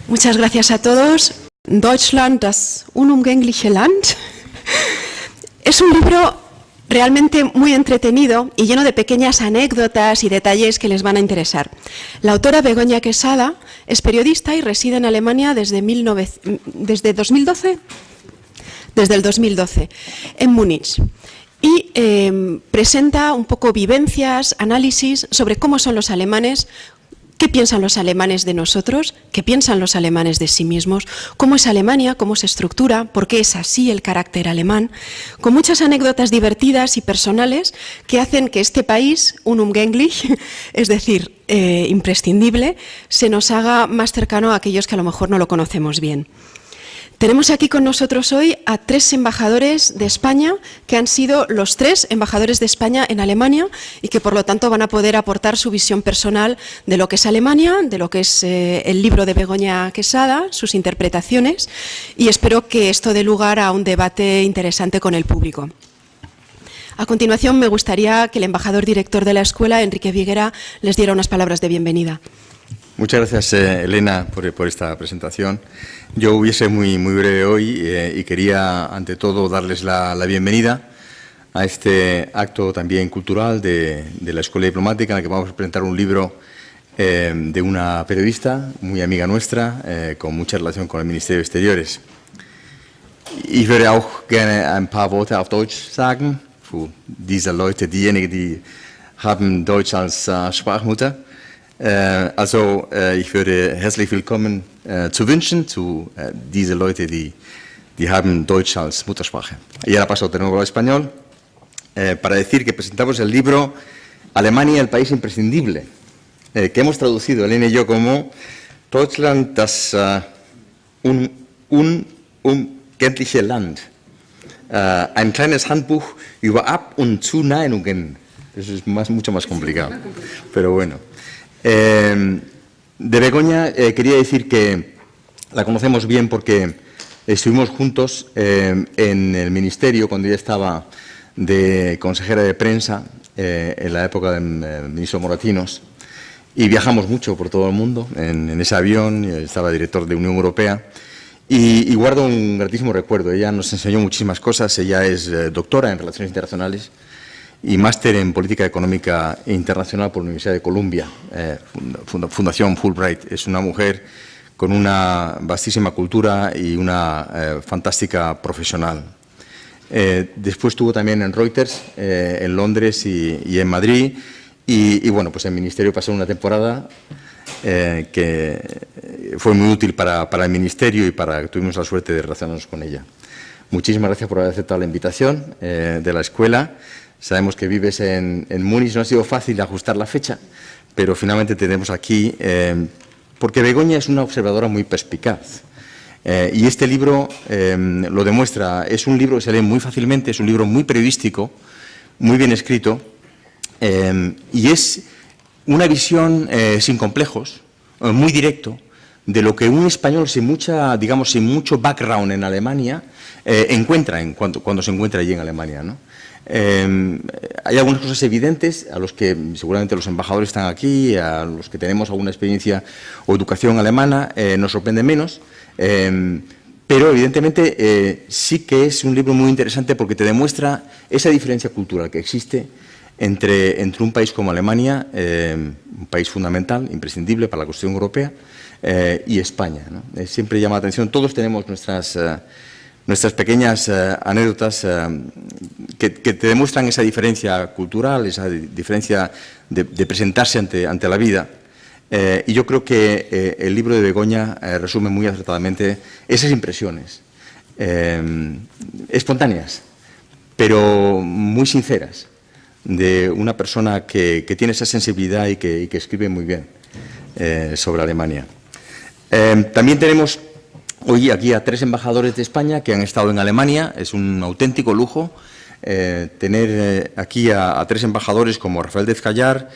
Muchas gracias a todos. Deutschland, das unumgängliche Land. Es un libro realmente muy entretenido y lleno de pequeñas anécdotas y detalles que les van a interesar. La autora Begoña Quesada es periodista y reside en Alemania desde 2012, en Múnich. Y presenta un poco vivencias, análisis sobre cómo son los alemanes, qué piensan los alemanes de nosotros, qué piensan los alemanes de sí mismos, cómo es Alemania, cómo se estructura, por qué es así el carácter alemán, con muchas anécdotas divertidas y personales que hacen que este país, unumgänglich, es decir, imprescindible, se nos haga más cercano a aquellos que a lo mejor no lo conocemos bien. Tenemos aquí con nosotros hoy a 3 embajadores de España que han sido los 3 embajadores de España en Alemania y que por lo tanto van a poder aportar su visión personal de lo que es Alemania, de lo que es el libro de Begoña Quesada, sus interpretaciones, y espero que esto dé lugar a un debate interesante con el público. A continuación me gustaría que el embajador director de la escuela, Enrique Viguera, les diera unas palabras de bienvenida. Muchas gracias, Elena, por esta presentación. Yo voy a ser muy breve hoy y quería, ante todo, darles la bienvenida a este acto también cultural de la Escuela Diplomática, en el que vamos a presentar un libro de una periodista, muy amiga nuestra, con mucha relación con el Ministerio de Exteriores. Ich würde auch gerne ein paar Worte auf Deutsch sagen, für diese Leute, diejenigen, die haben Deutsch als Sprachmutter. Ich würde herzlich willkommen zu wünschen zu diese Leute, die haben Deutsch als Muttersprache. Y ahora paso de nuevo al español para decir que presentamos el libro Alemania, el país imprescindible, que hemos traducido, Elena y yo, como Deutschland, das unumgängliche Land. Ein kleines Handbuch über Ab- und Zuneigung. Eso es mucho más complicado, pero bueno. De Begoña quería decir que la conocemos bien porque estuvimos juntos en el ministerio cuando ella estaba de consejera de prensa en la época del ministro Moratinos, y viajamos mucho por todo el mundo en ese avión. Estaba director de Unión Europea y guardo un gratísimo recuerdo. Ella nos enseñó muchísimas cosas. Ella es doctora en Relaciones Internacionales y máster en Política Económica e Internacional por la Universidad de Columbia, Fundación Fulbright. Es una mujer con una vastísima cultura y una fantástica profesional. Después estuvo también en Reuters, en Londres y en Madrid, y bueno, pues en el Ministerio pasó una temporada que fue muy útil para el Ministerio y tuvimos la suerte de relacionarnos con ella. Muchísimas gracias por haber aceptado la invitación de la escuela. Sabemos que vives en Múnich, no ha sido fácil ajustar la fecha, pero finalmente te tenemos aquí porque Begoña es una observadora muy perspicaz. Y este libro lo demuestra. Es un libro que se lee muy fácilmente, es un libro muy periodístico, muy bien escrito, y es una visión sin complejos, muy directo, de lo que un español sin mucho background en Alemania encuentra cuando se encuentra allí en Alemania, ¿no? Hay algunas cosas evidentes a los que seguramente los embajadores están aquí, a los que tenemos alguna experiencia o educación alemana, nos sorprende menos, pero evidentemente sí que es un libro muy interesante porque te demuestra esa diferencia cultural que existe entre un país como Alemania, un país fundamental, imprescindible para la Constitución Europea, y España, ¿no? Siempre llama la atención. Todos tenemos nuestras pequeñas anécdotas que te demuestran esa diferencia cultural, esa diferencia de presentarse ante la vida. Y yo creo que el libro de Begoña resume muy acertadamente esas impresiones, espontáneas, pero muy sinceras, de una persona que tiene esa sensibilidad y que escribe muy bien sobre Alemania. También tenemos hoy aquí a 3 embajadores de España que han estado en Alemania. Es un auténtico lujo tener aquí a 3 embajadores como Rafael Dezcayar,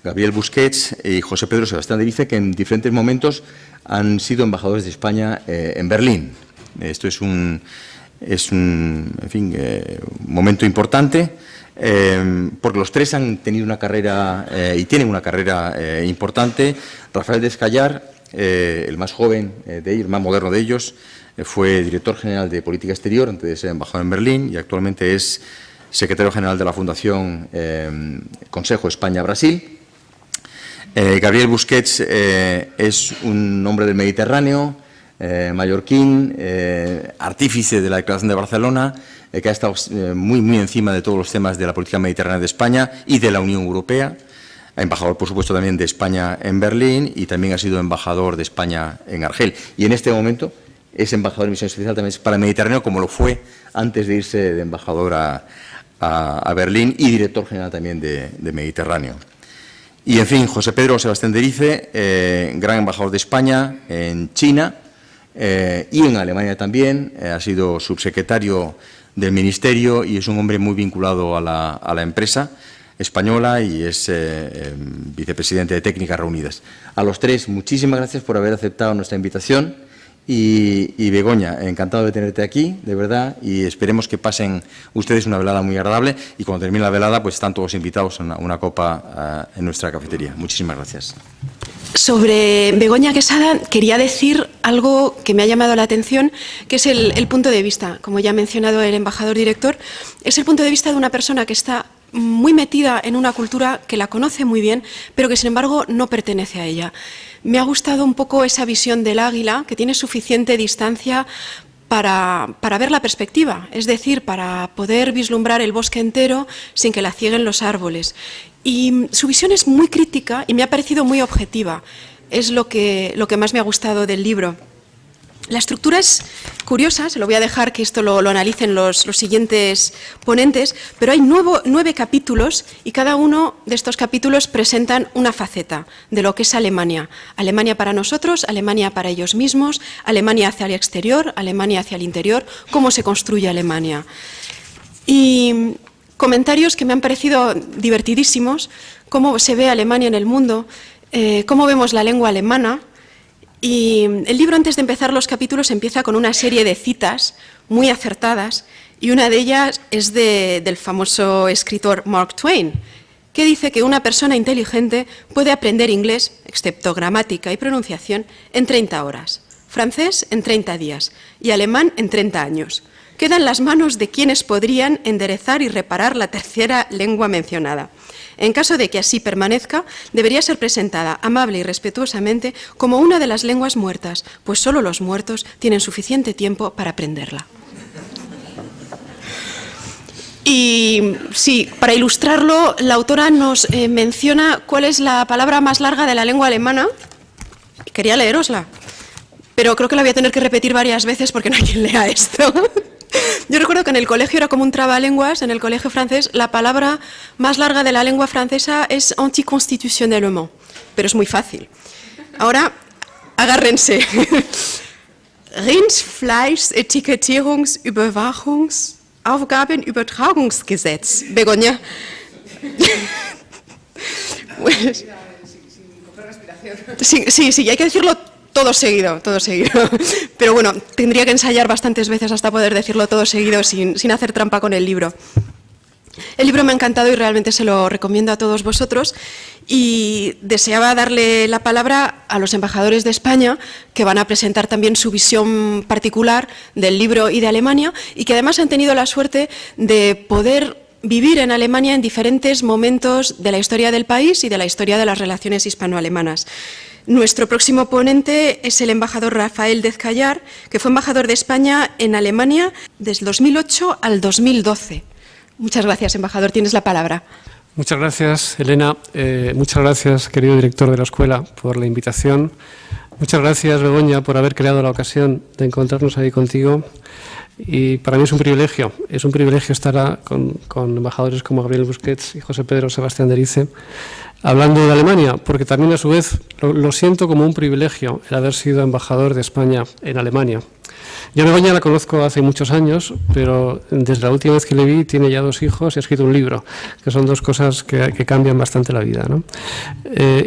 Gabriel Busquets y José Pedro Sebastián de Vice, que en diferentes momentos han sido embajadores de España en Berlín. Esto es un momento importante, porque los 3 han tenido una carrera y tienen una carrera importante. Rafael Dezcayar el más joven de ellos, el más moderno de ellos, fue director general de Política Exterior antes de ser embajador en Berlín y actualmente es secretario general de la Fundación Consejo España-Brasil. Gabriel Busquets es un hombre del Mediterráneo, mallorquín, artífice de la Declaración de Barcelona, que ha estado muy encima de todos los temas de la política mediterránea de España y de la Unión Europea. Embajador, por supuesto, también de España en Berlín y también ha sido embajador de España en Argel. Y en este momento es embajador de misión especial también para el Mediterráneo, como lo fue antes de irse de embajador a Berlín y director general también de Mediterráneo. Y, en fin, José Pedro Sebastián de Erice, gran embajador de España en China y en Alemania también. Ha sido subsecretario del Ministerio y es un hombre muy vinculado a la empresa española y es vicepresidente de Técnicas Reunidas. A los tres, muchísimas gracias por haber aceptado nuestra invitación. Y Begoña, encantado de tenerte aquí, de verdad, y esperemos que pasen ustedes una velada muy agradable y cuando termine la velada pues están todos invitados a una copa en nuestra cafetería. Muchísimas gracias. Sobre Begoña Quesada quería decir algo que me ha llamado la atención, que es el punto de vista. Como ya ha mencionado el embajador director, es el punto de vista de una persona que está muy metida en una cultura que la conoce muy bien, pero que sin embargo no pertenece a ella. Me ha gustado un poco esa visión del águila, que tiene suficiente distancia para ver la perspectiva, es decir, para poder vislumbrar el bosque entero sin que la cieguen los árboles. Y su visión es muy crítica y me ha parecido muy objetiva. Es lo que más me ha gustado del libro. La estructura es curiosa, se lo voy a dejar que esto lo analicen los siguientes ponentes, pero hay 9 capítulos y cada uno de estos capítulos presentan una faceta de lo que es Alemania. Alemania para nosotros, Alemania para ellos mismos, Alemania hacia el exterior, Alemania hacia el interior, cómo se construye Alemania. Y comentarios que me han parecido divertidísimos, cómo se ve Alemania en el mundo, cómo vemos la lengua alemana. Y el libro, antes de empezar los capítulos, empieza con una serie de citas muy acertadas y una de ellas es del famoso escritor Mark Twain, que dice que una persona inteligente puede aprender inglés, excepto gramática y pronunciación, en 30 horas, francés en 30 días y alemán en 30 años. Queda en las manos de quienes podrían enderezar y reparar la tercera lengua mencionada. En caso de que así permanezca, debería ser presentada amable y respetuosamente como una de las lenguas muertas, pues solo los muertos tienen suficiente tiempo para aprenderla. Y sí, para ilustrarlo, la autora nos menciona cuál es la palabra más larga de la lengua alemana. Quería leerosla, pero creo que la voy a tener que repetir varias veces porque no hay quien lea esto. Yo recuerdo que en el colegio era como un trabalenguas, en el colegio francés, la palabra más larga de la lengua francesa es anticonstitutionnellement, pero es muy fácil. Ahora, agárrense. Rindfleisch-Etikettierungs-Überwachungsaufgabenübertragungsgesetz. Begoña. Sí, hay que decirlo todo seguido. Pero bueno, tendría que ensayar bastantes veces hasta poder decirlo todo seguido sin hacer trampa con el libro. El libro me ha encantado y realmente se lo recomiendo a todos vosotros y deseaba darle la palabra a los embajadores de España que van a presentar también su visión particular del libro y de Alemania y que además han tenido la suerte de poder vivir en Alemania en diferentes momentos de la historia del país y de la historia de las relaciones hispano-alemanas. Nuestro próximo ponente es el embajador Rafael Dezcayar, que fue embajador de España en Alemania desde 2008 al 2012. Muchas gracias, embajador. Tienes la palabra. Muchas gracias, Elena. Muchas gracias, querido director de la escuela, por la invitación. Muchas gracias, Begoña, por haber creado la ocasión de encontrarnos ahí contigo. Y para mí es un privilegio estar con embajadores como Gabriel Busquets y José Pedro Sebastián de Erice, hablando de Alemania, porque también a su vez lo siento como un privilegio el haber sido embajador de España en Alemania. Yo a Begoña la conozco hace muchos años, pero desde la última vez que le vi tiene ya 2 hijos y ha escrito un libro, que son 2 cosas que cambian bastante la vida, ¿no?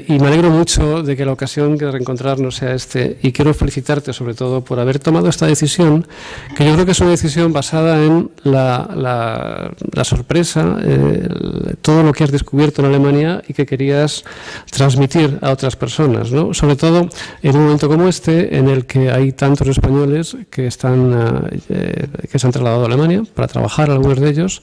Y me alegro mucho de que la ocasión de reencontrarnos sea y quiero felicitarte sobre todo por haber tomado esta decisión, que yo creo que es una decisión basada en la sorpresa, todo lo que has descubierto en Alemania y que querías transmitir a otras personas, ¿no? Sobre todo en un momento como este, en el que hay tantos españoles que se han trasladado a Alemania para trabajar, algunos de ellos,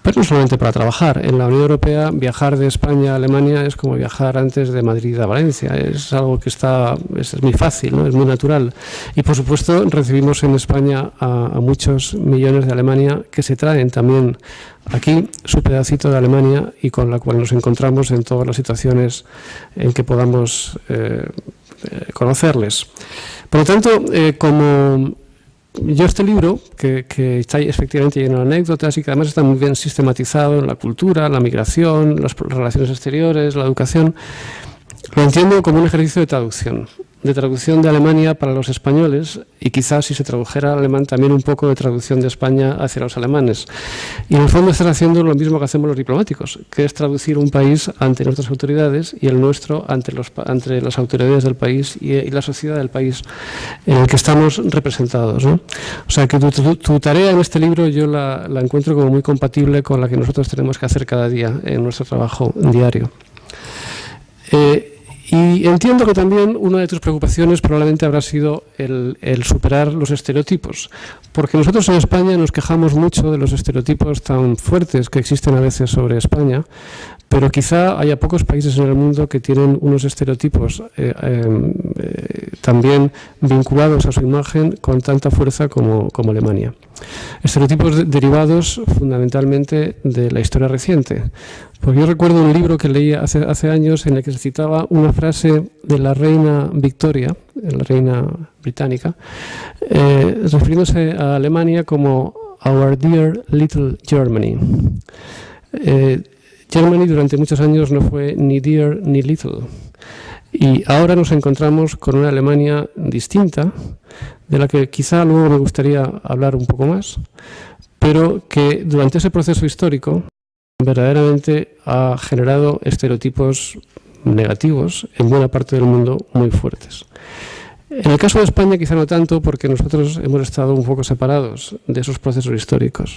pero no solamente para trabajar. En la Unión Europea, viajar de España a Alemania es como viajar antes de Madrid a Valencia. Es algo que es muy fácil, ¿no? Es muy natural. Y, por supuesto, recibimos en España a muchos millones de Alemania que se traen también aquí su pedacito de Alemania y con la cual nos encontramos en todas las situaciones en que podamos conocerles. Por lo tanto, como yo este libro, que está efectivamente lleno de anécdotas y que además está muy bien sistematizado en la cultura, la migración, las relaciones exteriores, la educación, lo entiendo como un ejercicio de traducción de Alemania para los españoles y quizás si se tradujera al alemán también un poco de traducción de España hacia los alemanes. Y en el fondo están haciendo lo mismo que hacemos los diplomáticos, que es traducir un país ante nuestras autoridades y el nuestro ante las autoridades del país y la sociedad del país en el que estamos representados, ¿no? O sea que tu tarea en este libro yo la encuentro como muy compatible con la que nosotros tenemos que hacer cada día en nuestro trabajo diario. Y entiendo que también una de tus preocupaciones probablemente habrá sido el superar los estereotipos, porque nosotros en España nos quejamos mucho de los estereotipos tan fuertes que existen a veces sobre España, pero quizá haya pocos países en el mundo que tienen unos estereotipos también vinculados a su imagen con tanta fuerza como Alemania. Estereotipos derivados fundamentalmente de la historia reciente. Porque yo recuerdo un libro que leí hace años en el que se citaba una frase de la reina Victoria, la reina británica, refiriéndose a Alemania como Our Dear Little Germany. Germany durante muchos años no fue ni dear ni little. Y ahora nos encontramos con una Alemania distinta, de la que quizá luego me gustaría hablar un poco más, pero que durante ese proceso histórico verdaderamente ha generado estereotipos negativos en buena parte del mundo muy fuertes. En el caso de España quizá no tanto, porque nosotros hemos estado un poco separados de esos procesos históricos.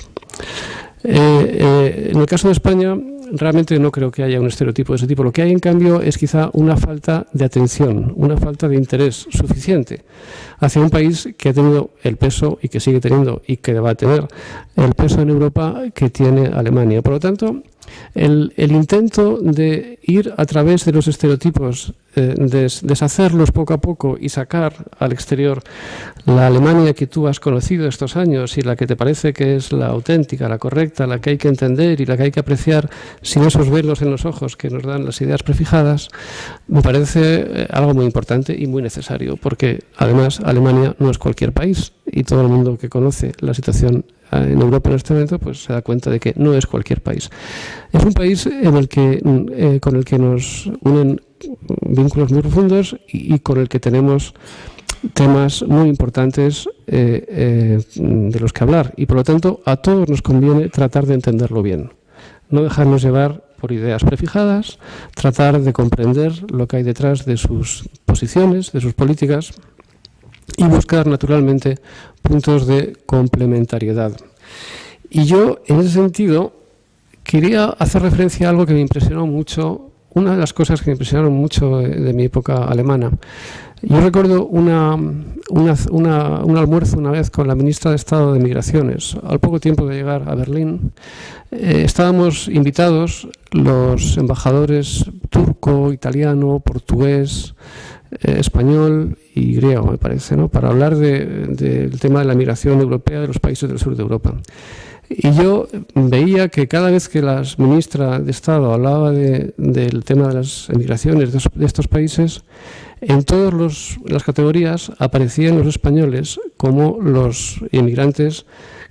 En el caso de España realmente no creo que haya un estereotipo de ese tipo. Lo que hay, en cambio, es quizá una falta de atención, una falta de interés suficiente hacia un país que ha tenido el peso y que sigue teniendo y que va a tener el peso en Europa que tiene Alemania. Por lo tanto, el intento de ir a través de los estereotipos, deshacerlos poco a poco y sacar al exterior la Alemania que tú has conocido estos años y la que te parece que es la auténtica, la correcta, la que hay que entender y la que hay que apreciar sin esos velos en los ojos que nos dan las ideas prefijadas, me parece algo muy importante y muy necesario, porque además Alemania no es cualquier país y todo el mundo que conoce la situación en Europa en este momento pues se da cuenta de que no es cualquier país. Es un país en el que, con el que nos unen vínculos muy profundos y con el que tenemos temas muy importantes de los que hablar y por lo tanto a todos nos conviene tratar de entenderlo bien, no dejarnos llevar por ideas prefijadas, tratar de comprender lo que hay detrás de sus posiciones, de sus políticas y buscar naturalmente puntos de complementariedad. Y yo en ese sentido quería hacer referencia a algo que me impresionó mucho. Una de las cosas que me impresionaron mucho de mi época alemana. Yo recuerdo un almuerzo una vez con la ministra de Estado de Migraciones, al poco tiempo de llegar a Berlín. Estábamos invitados los embajadores turco, italiano, portugués, español y griego, me parece, ¿no?, para hablar del tema de la migración europea de los países del sur de Europa. Y yo veía que cada vez que la ministra de Estado hablaba del tema de las emigraciones de estos países, en todas las categorías aparecían los españoles como los inmigrantes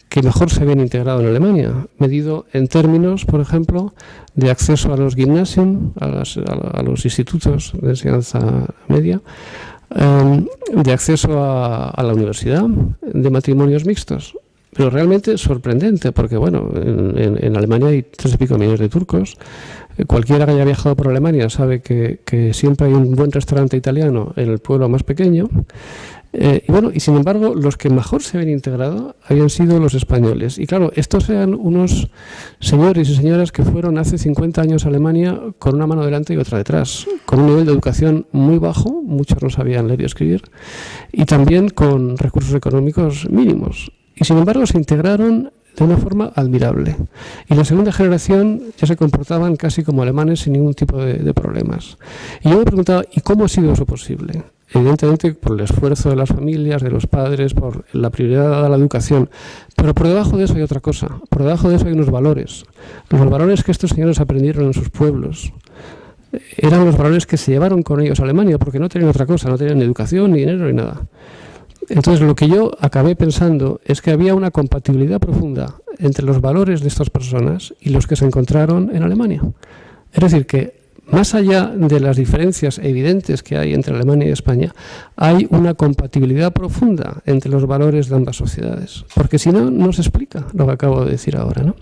que mejor se habían integrado en Alemania, medido en términos, por ejemplo, de acceso a los gymnasium, a los institutos de enseñanza media, de acceso a la universidad, de matrimonios mixtos. Pero realmente sorprendente, porque bueno, en Alemania hay 3 y pico millones de turcos. Cualquiera que haya viajado por Alemania sabe que siempre hay un buen restaurante italiano en el pueblo más pequeño. Y bueno, y sin embargo, los que mejor se habían integrado habían sido los españoles. Y claro, estos eran unos señores y señoras que fueron hace 50 años a Alemania con una mano delante y otra detrás, con un nivel de educación muy bajo, muchos no sabían leer y escribir, y también con recursos económicos mínimos. Y sin embargo se integraron de una forma admirable. Y la segunda generación ya se comportaban casi como alemanes sin ningún tipo de problemas. Y yo me preguntaba, ¿y cómo ha sido eso posible? Evidentemente por el esfuerzo de las familias, de los padres, por la prioridad dada a la educación. Pero por debajo de eso hay otra cosa. Por debajo de eso hay unos valores. Los valores que estos señores aprendieron en sus pueblos. Eran los valores que se llevaron con ellos a Alemania, porque no tenían otra cosa, no tenían ni educación, ni dinero, ni nada. Entonces, lo que yo acabé pensando es que había una compatibilidad profunda entre los valores de estas personas y los que se encontraron en Alemania. Es decir, que más allá de las diferencias evidentes que hay entre Alemania y España, hay una compatibilidad profunda entre los valores de ambas sociedades. Porque si no, no se explica lo que acabo de decir ahora, ¿no?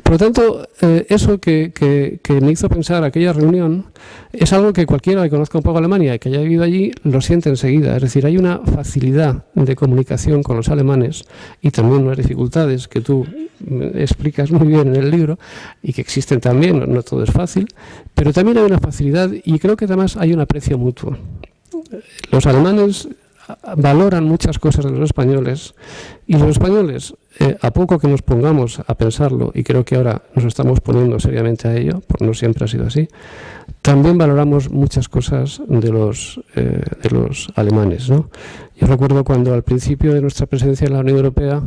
Por lo tanto, eso que me hizo pensar aquella reunión es algo que cualquiera que conozca un poco Alemania y que haya vivido allí lo siente enseguida. Es decir, hay una facilidad de comunicación con los alemanes y también unas dificultades que tú explicas muy bien en el libro y que existen también, no todo es fácil, pero también hay una facilidad y creo que además hay un aprecio mutuo. Los alemanes valoran muchas cosas de los españoles y los españoles, a poco que nos pongamos a pensarlo, y creo que ahora nos estamos poniendo seriamente a ello, porque no siempre ha sido así, también valoramos muchas cosas de los alemanes, ¿no? Yo recuerdo cuando al principio de nuestra presencia en la Unión Europea,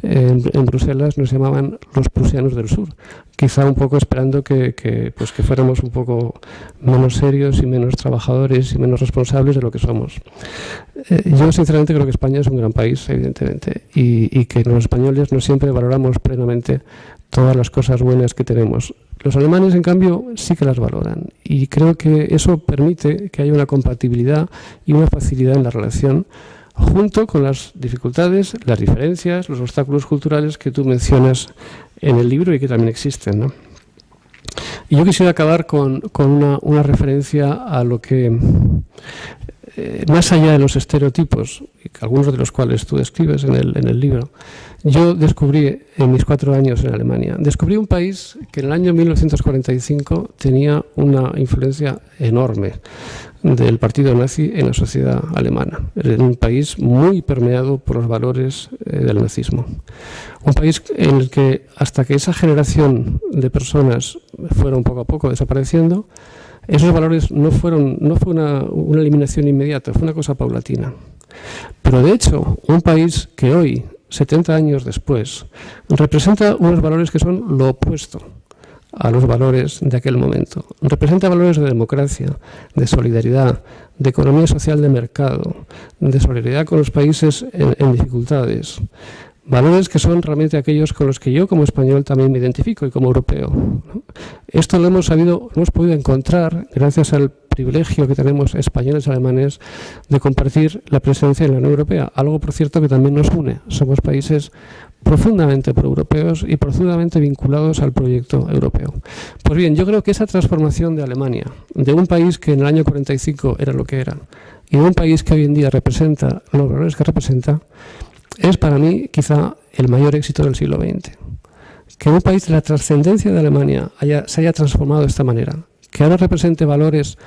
en Bruselas, nos llamaban los prusianos del sur, quizá un poco esperando que fuéramos un poco menos serios y menos trabajadores y menos responsables de lo que somos. Yo sinceramente creo que España es un gran país, evidentemente, y que los españoles no siempre valoramos plenamente todas las cosas buenas que tenemos. Los alemanes, en cambio, sí que las valoran y creo que eso permite que haya una compatibilidad y una facilidad en la relación, junto con las dificultades, las diferencias, los obstáculos culturales que tú mencionas en el libro y que también existen, ¿no? Y yo quisiera acabar con una referencia a lo que, más allá de los estereotipos, algunos de los cuales tú describes en el libro, yo descubrí en mis 4 años en Alemania, descubrí un país que en el año 1945 tenía una influencia enorme del partido nazi en la sociedad alemana. Era un país muy permeado por los valores del nazismo. Un país en el que hasta que esa generación de personas fueron poco a poco desapareciendo, esos valores no fue una eliminación inmediata, fue una cosa paulatina. Pero de hecho, un país que hoy, 70 años después, representa unos valores que son lo opuesto a los valores de aquel momento. Representa valores de democracia, de solidaridad, de economía social de mercado, de solidaridad con los países en dificultades. Valores que son realmente aquellos con los que yo como español también me identifico y como europeo, ¿no? Esto lo hemos podido encontrar gracias al privilegio que tenemos españoles y alemanes de compartir la presencia en la Unión Europea, algo por cierto que también nos une. Somos países profundamente proeuropeos y profundamente vinculados al proyecto europeo. Pues bien, yo creo que esa transformación de Alemania, de un país que en el año 45 era lo que era, y de un país que hoy en día representa los valores que representa, es para mí quizá el mayor éxito del siglo XX. Que un país de la trascendencia de Alemania se haya transformado de esta manera, que ahora represente valores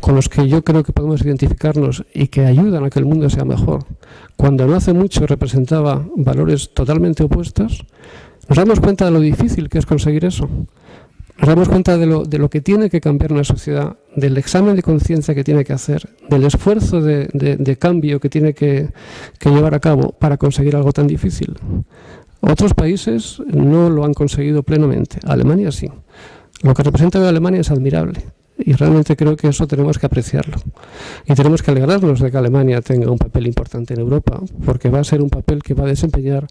con los que yo creo que podemos identificarnos y que ayudan a que el mundo sea mejor, cuando no hace mucho representaba valores totalmente opuestos, nos damos cuenta de lo difícil que es conseguir eso. Nos damos cuenta de lo que tiene que cambiar una sociedad, del examen de conciencia que tiene que hacer, del esfuerzo de cambio que tiene que llevar a cabo para conseguir algo tan difícil. Otros países no lo han conseguido plenamente, Alemania sí. Lo que representa hoy Alemania es admirable y realmente creo que eso tenemos que apreciarlo. Y tenemos que alegrarnos de que Alemania tenga un papel importante en Europa, porque va a ser un papel que va a desempeñar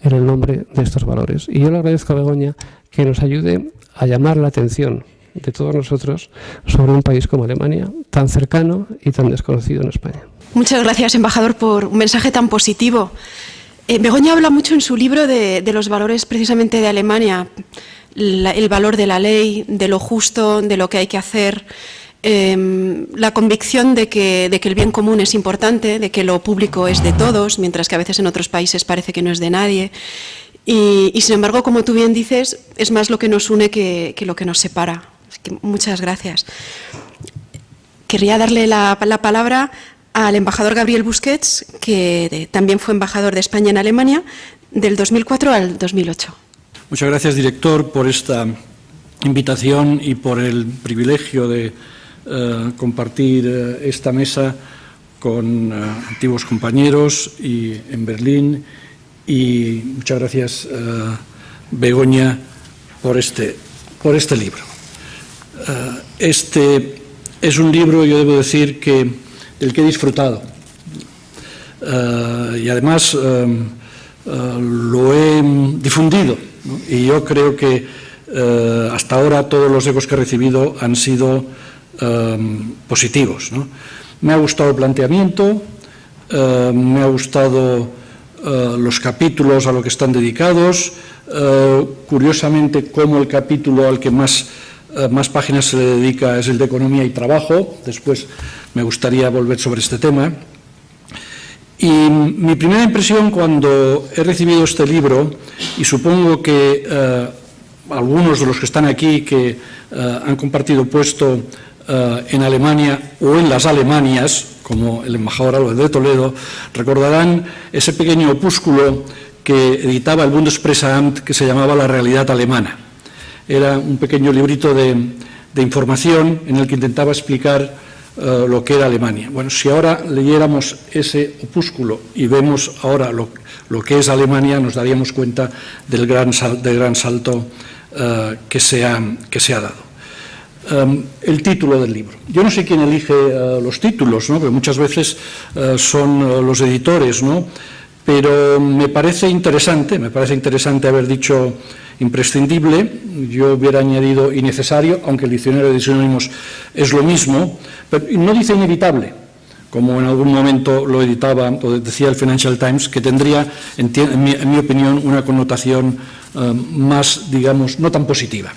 en el nombre de estos valores. Y yo le agradezco a Begoña que nos ayude a llamar la atención de todos nosotros sobre un país como Alemania, tan cercano y tan desconocido en España. Muchas gracias, embajador, por un mensaje tan positivo. Begoña habla mucho en su libro de los valores precisamente de Alemania, el valor de la ley, de lo justo, de lo que hay que hacer, la convicción de que el bien común es importante, de que lo público es de todos, mientras que a veces en otros países parece que no es de nadie. Y sin embargo, como tú bien dices, es más lo que nos une que lo que nos separa. Así que muchas gracias. Querría darle la palabra al embajador Gabriel Busquets, que también fue embajador de España en Alemania del 2004 al 2008. Muchas gracias, director, por esta invitación y por el privilegio de compartir esta mesa con antiguos compañeros en Berlín. Y muchas gracias, Begoña, por este libro. Este es un libro, yo debo decir, del que he disfrutado. Y además lo he difundido, ¿no? Y yo creo que hasta ahora todos los ecos que he recibido han sido positivos, ¿no? Me ha gustado el planteamiento, me ha gustado los capítulos a lo que están dedicados, curiosamente como el capítulo al que más páginas se le dedica es el de economía y trabajo. Después me gustaría volver sobre este tema. Y mi primera impresión cuando he recibido este libro, y supongo que algunos de los que están aquí que han compartido puesto en Alemania o en las Alemanias, como el embajador Álvarez de Toledo, recordarán ese pequeño opúsculo que editaba el Bundespresseamt que se llamaba La realidad alemana. Era un pequeño librito de información en el que intentaba explicar lo que era Alemania. Bueno, si ahora leyéramos ese opúsculo y vemos ahora lo que es Alemania, nos daríamos cuenta del gran salto que se ha dado. El título del libro. Yo no sé quién elige los títulos, ¿no? Porque muchas veces son los editores, ¿no? Pero me parece interesante haber dicho imprescindible. Yo hubiera añadido innecesario, aunque el diccionario de sinónimos es lo mismo, pero no dice inevitable, como en algún momento lo editaba o decía el Financial Times, que tendría, en mi opinión, una connotación más, digamos, no tan positiva.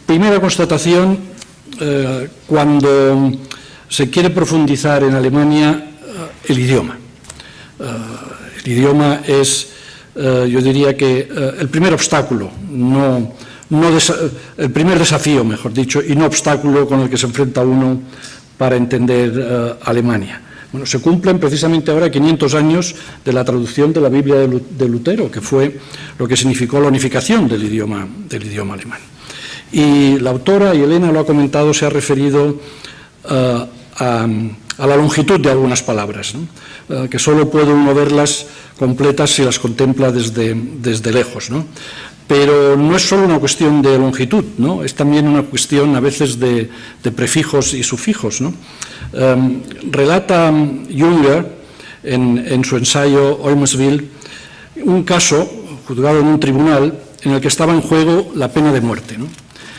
Primera constatación, cuando se quiere profundizar en Alemania, el idioma. El idioma es, yo diría que el primer obstáculo, el primer desafío, mejor dicho, y no obstáculo con el que se enfrenta uno para entender Alemania. Bueno, se cumplen precisamente ahora 500 años de la traducción de la Biblia de Lutero, que fue lo que significó la unificación del idioma alemán. Y la autora, y Elena lo ha comentado, se ha referido a la longitud de algunas palabras, ¿no? Que solo puede uno verlas completas si las contempla desde lejos, ¿no? Pero no es solo una cuestión de longitud, ¿no? Es también una cuestión a veces de prefijos y sufijos, ¿no? Relata Junger en su ensayo Oimswil un caso juzgado en un tribunal en el que estaba en juego la pena de muerte, ¿no?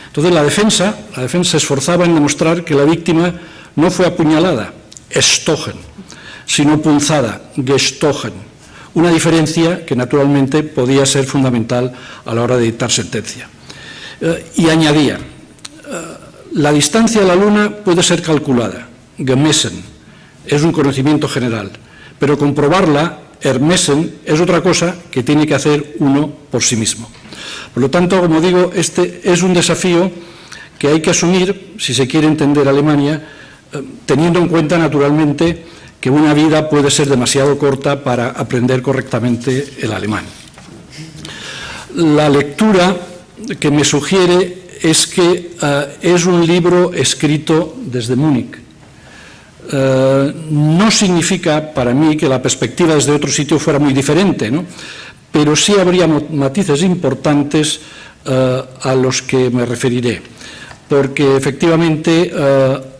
Entonces la defensa se esforzaba en demostrar que la víctima no fue apuñalada, estochen, sino punzada, gestochen, una diferencia que naturalmente podía ser fundamental a la hora de dictar sentencia. Y añadía, la distancia a la Luna puede ser calculada, gemessen, es un conocimiento general, pero comprobarla, ermessen, es otra cosa que tiene que hacer uno por sí mismo. Por lo tanto, como digo, este es un desafío que hay que asumir si se quiere entender Alemania, teniendo en cuenta, naturalmente, que una vida puede ser demasiado corta para aprender correctamente el alemán. La lectura que me sugiere es que es un libro escrito desde Múnich. No significa para mí que la perspectiva desde otro sitio fuera muy diferente, ¿no? Pero sí habría matices importantes a los que me referiré, porque efectivamente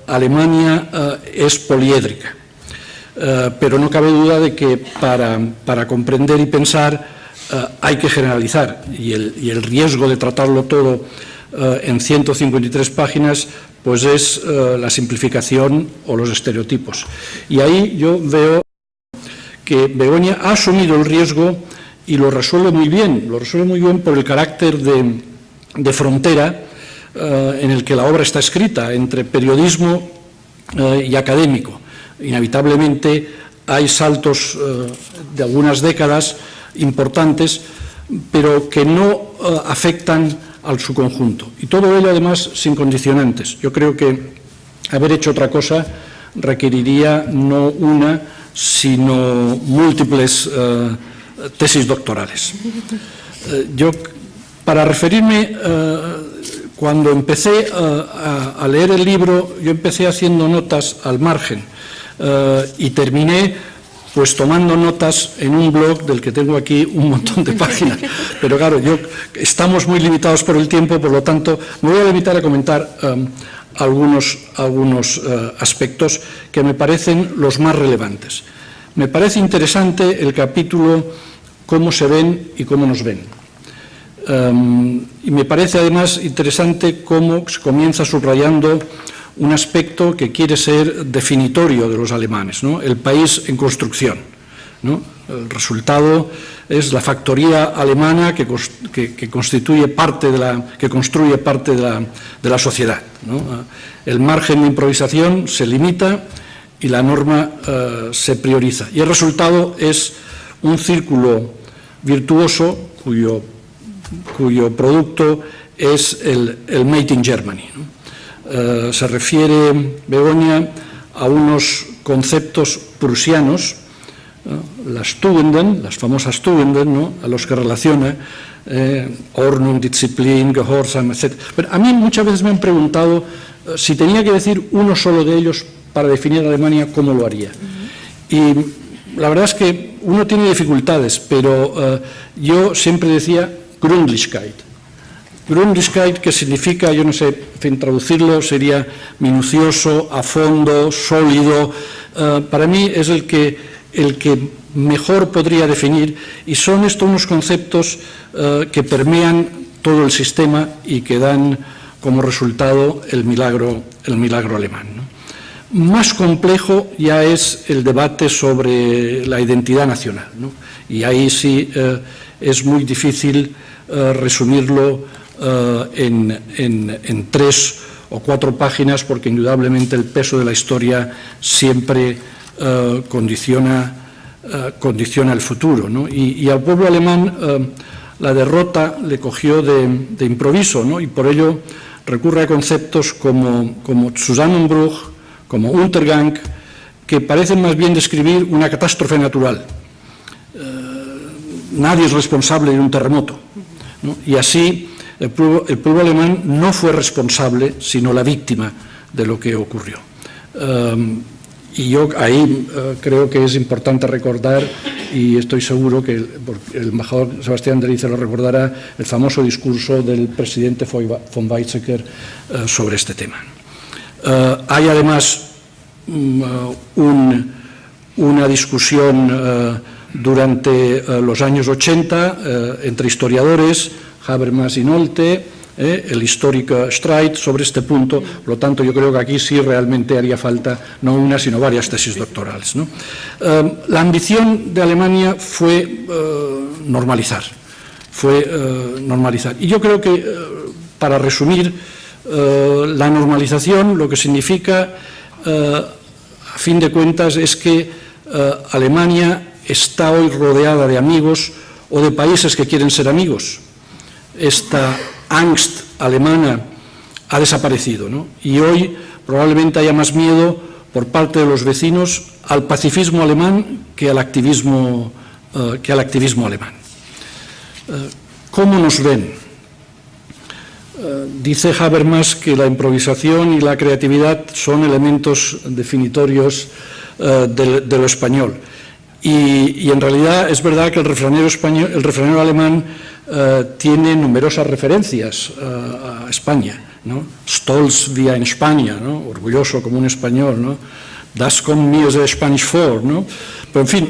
Alemania es poliédrica, pero no cabe duda de que para comprender y pensar hay que generalizar, y el riesgo de tratarlo todo en 153 páginas, pues es la simplificación o los estereotipos. Y ahí yo veo que Begoña ha asumido el riesgo y lo resuelve muy bien por el carácter de frontera en el que la obra está escrita, entre periodismo y académico. Inevitablemente hay saltos de algunas décadas importantes, pero que no afectan a su conjunto. Y todo ello, además, sin condicionantes. Yo creo que haber hecho otra cosa requeriría no una, sino múltiples tesis doctorales. Yo, para referirme, cuando empecé a leer el libro, yo empecé haciendo notas al margen y terminé pues tomando notas en un blog del que tengo aquí un montón de páginas. Pero claro, estamos muy limitados por el tiempo, por lo tanto, me voy a limitar a comentar algunos aspectos que me parecen los más relevantes. Me parece interesante el capítulo Cómo se ven y cómo nos ven. Y me parece además interesante cómo se comienza subrayando un aspecto que quiere ser definitorio de los alemanes, ¿no? El país en construcción, ¿no? El resultado es la factoría alemana que construye parte de la sociedad, ¿no? El margen de improvisación se limita y la norma se prioriza. Y el resultado es un círculo virtuoso cuyo producto es el Made in Germany, ¿no? Se refiere Begoña a unos conceptos prusianos, ¿no? Las Tugenden, las famosas Tugenden, ¿no? A los que relaciona Ordnung, Disziplin, Gehorsam, etc. Pero a mí muchas veces me han preguntado si tenía que decir uno solo de ellos para definir a Alemania, ¿cómo lo haría? Y la verdad es que uno tiene dificultades, pero yo siempre decía Gründlichkeit. Gründlichkeit, que significa, yo no sé, en fin, traducirlo sería minucioso, a fondo, sólido. Para mí es el que mejor podría definir, y son estos unos conceptos que permean todo el sistema y que dan como resultado el milagro alemán, ¿no? Más complejo ya es el debate sobre la identidad nacional, ¿no? Y ahí sí es muy difícil resumirlo en 3 o 4 páginas, porque indudablemente el peso de la historia siempre condiciona el futuro, ¿no? Y al pueblo alemán la derrota le cogió de improviso, ¿no? Y por ello recurre a conceptos como Zusammenbruch, como Untergang, que parecen más bien describir una catástrofe natural. Nadie es responsable de un terremoto, ¿no? Y así el pueblo alemán no fue responsable, sino la víctima de lo que ocurrió. Y yo ahí creo que es importante recordar, y estoy seguro que el embajador Sebastián Delice lo recordará, el famoso discurso del presidente von Weizsäcker sobre este tema. Hay además una discusión durante los años 80 entre historiadores, Habermas y Nolte, el histórico Streit sobre este punto. Por lo tanto, yo creo que aquí sí realmente haría falta no una, sino varias tesis doctorales, ¿no? La ambición de Alemania fue normalizar. Y yo creo que, para resumir, la normalización lo que significa, a fin de cuentas, es que Alemania está hoy rodeada de amigos o de países que quieren ser amigos. Esta Angst alemana ha desaparecido, ¿no? Y hoy probablemente haya más miedo por parte de los vecinos al pacifismo alemán que al activismo alemán. ¿Cómo nos ven? Dice Habermas que la improvisación y la creatividad son elementos definitorios de lo español. Y en realidad es verdad que el refranero alemán tiene numerosas referencias a España, ¿no? Stolz wie ein Spanier, ¿no? Orgulloso como un español, ¿no? Das kommt mir sehr Spanisch vor, ¿no? Pero en fin,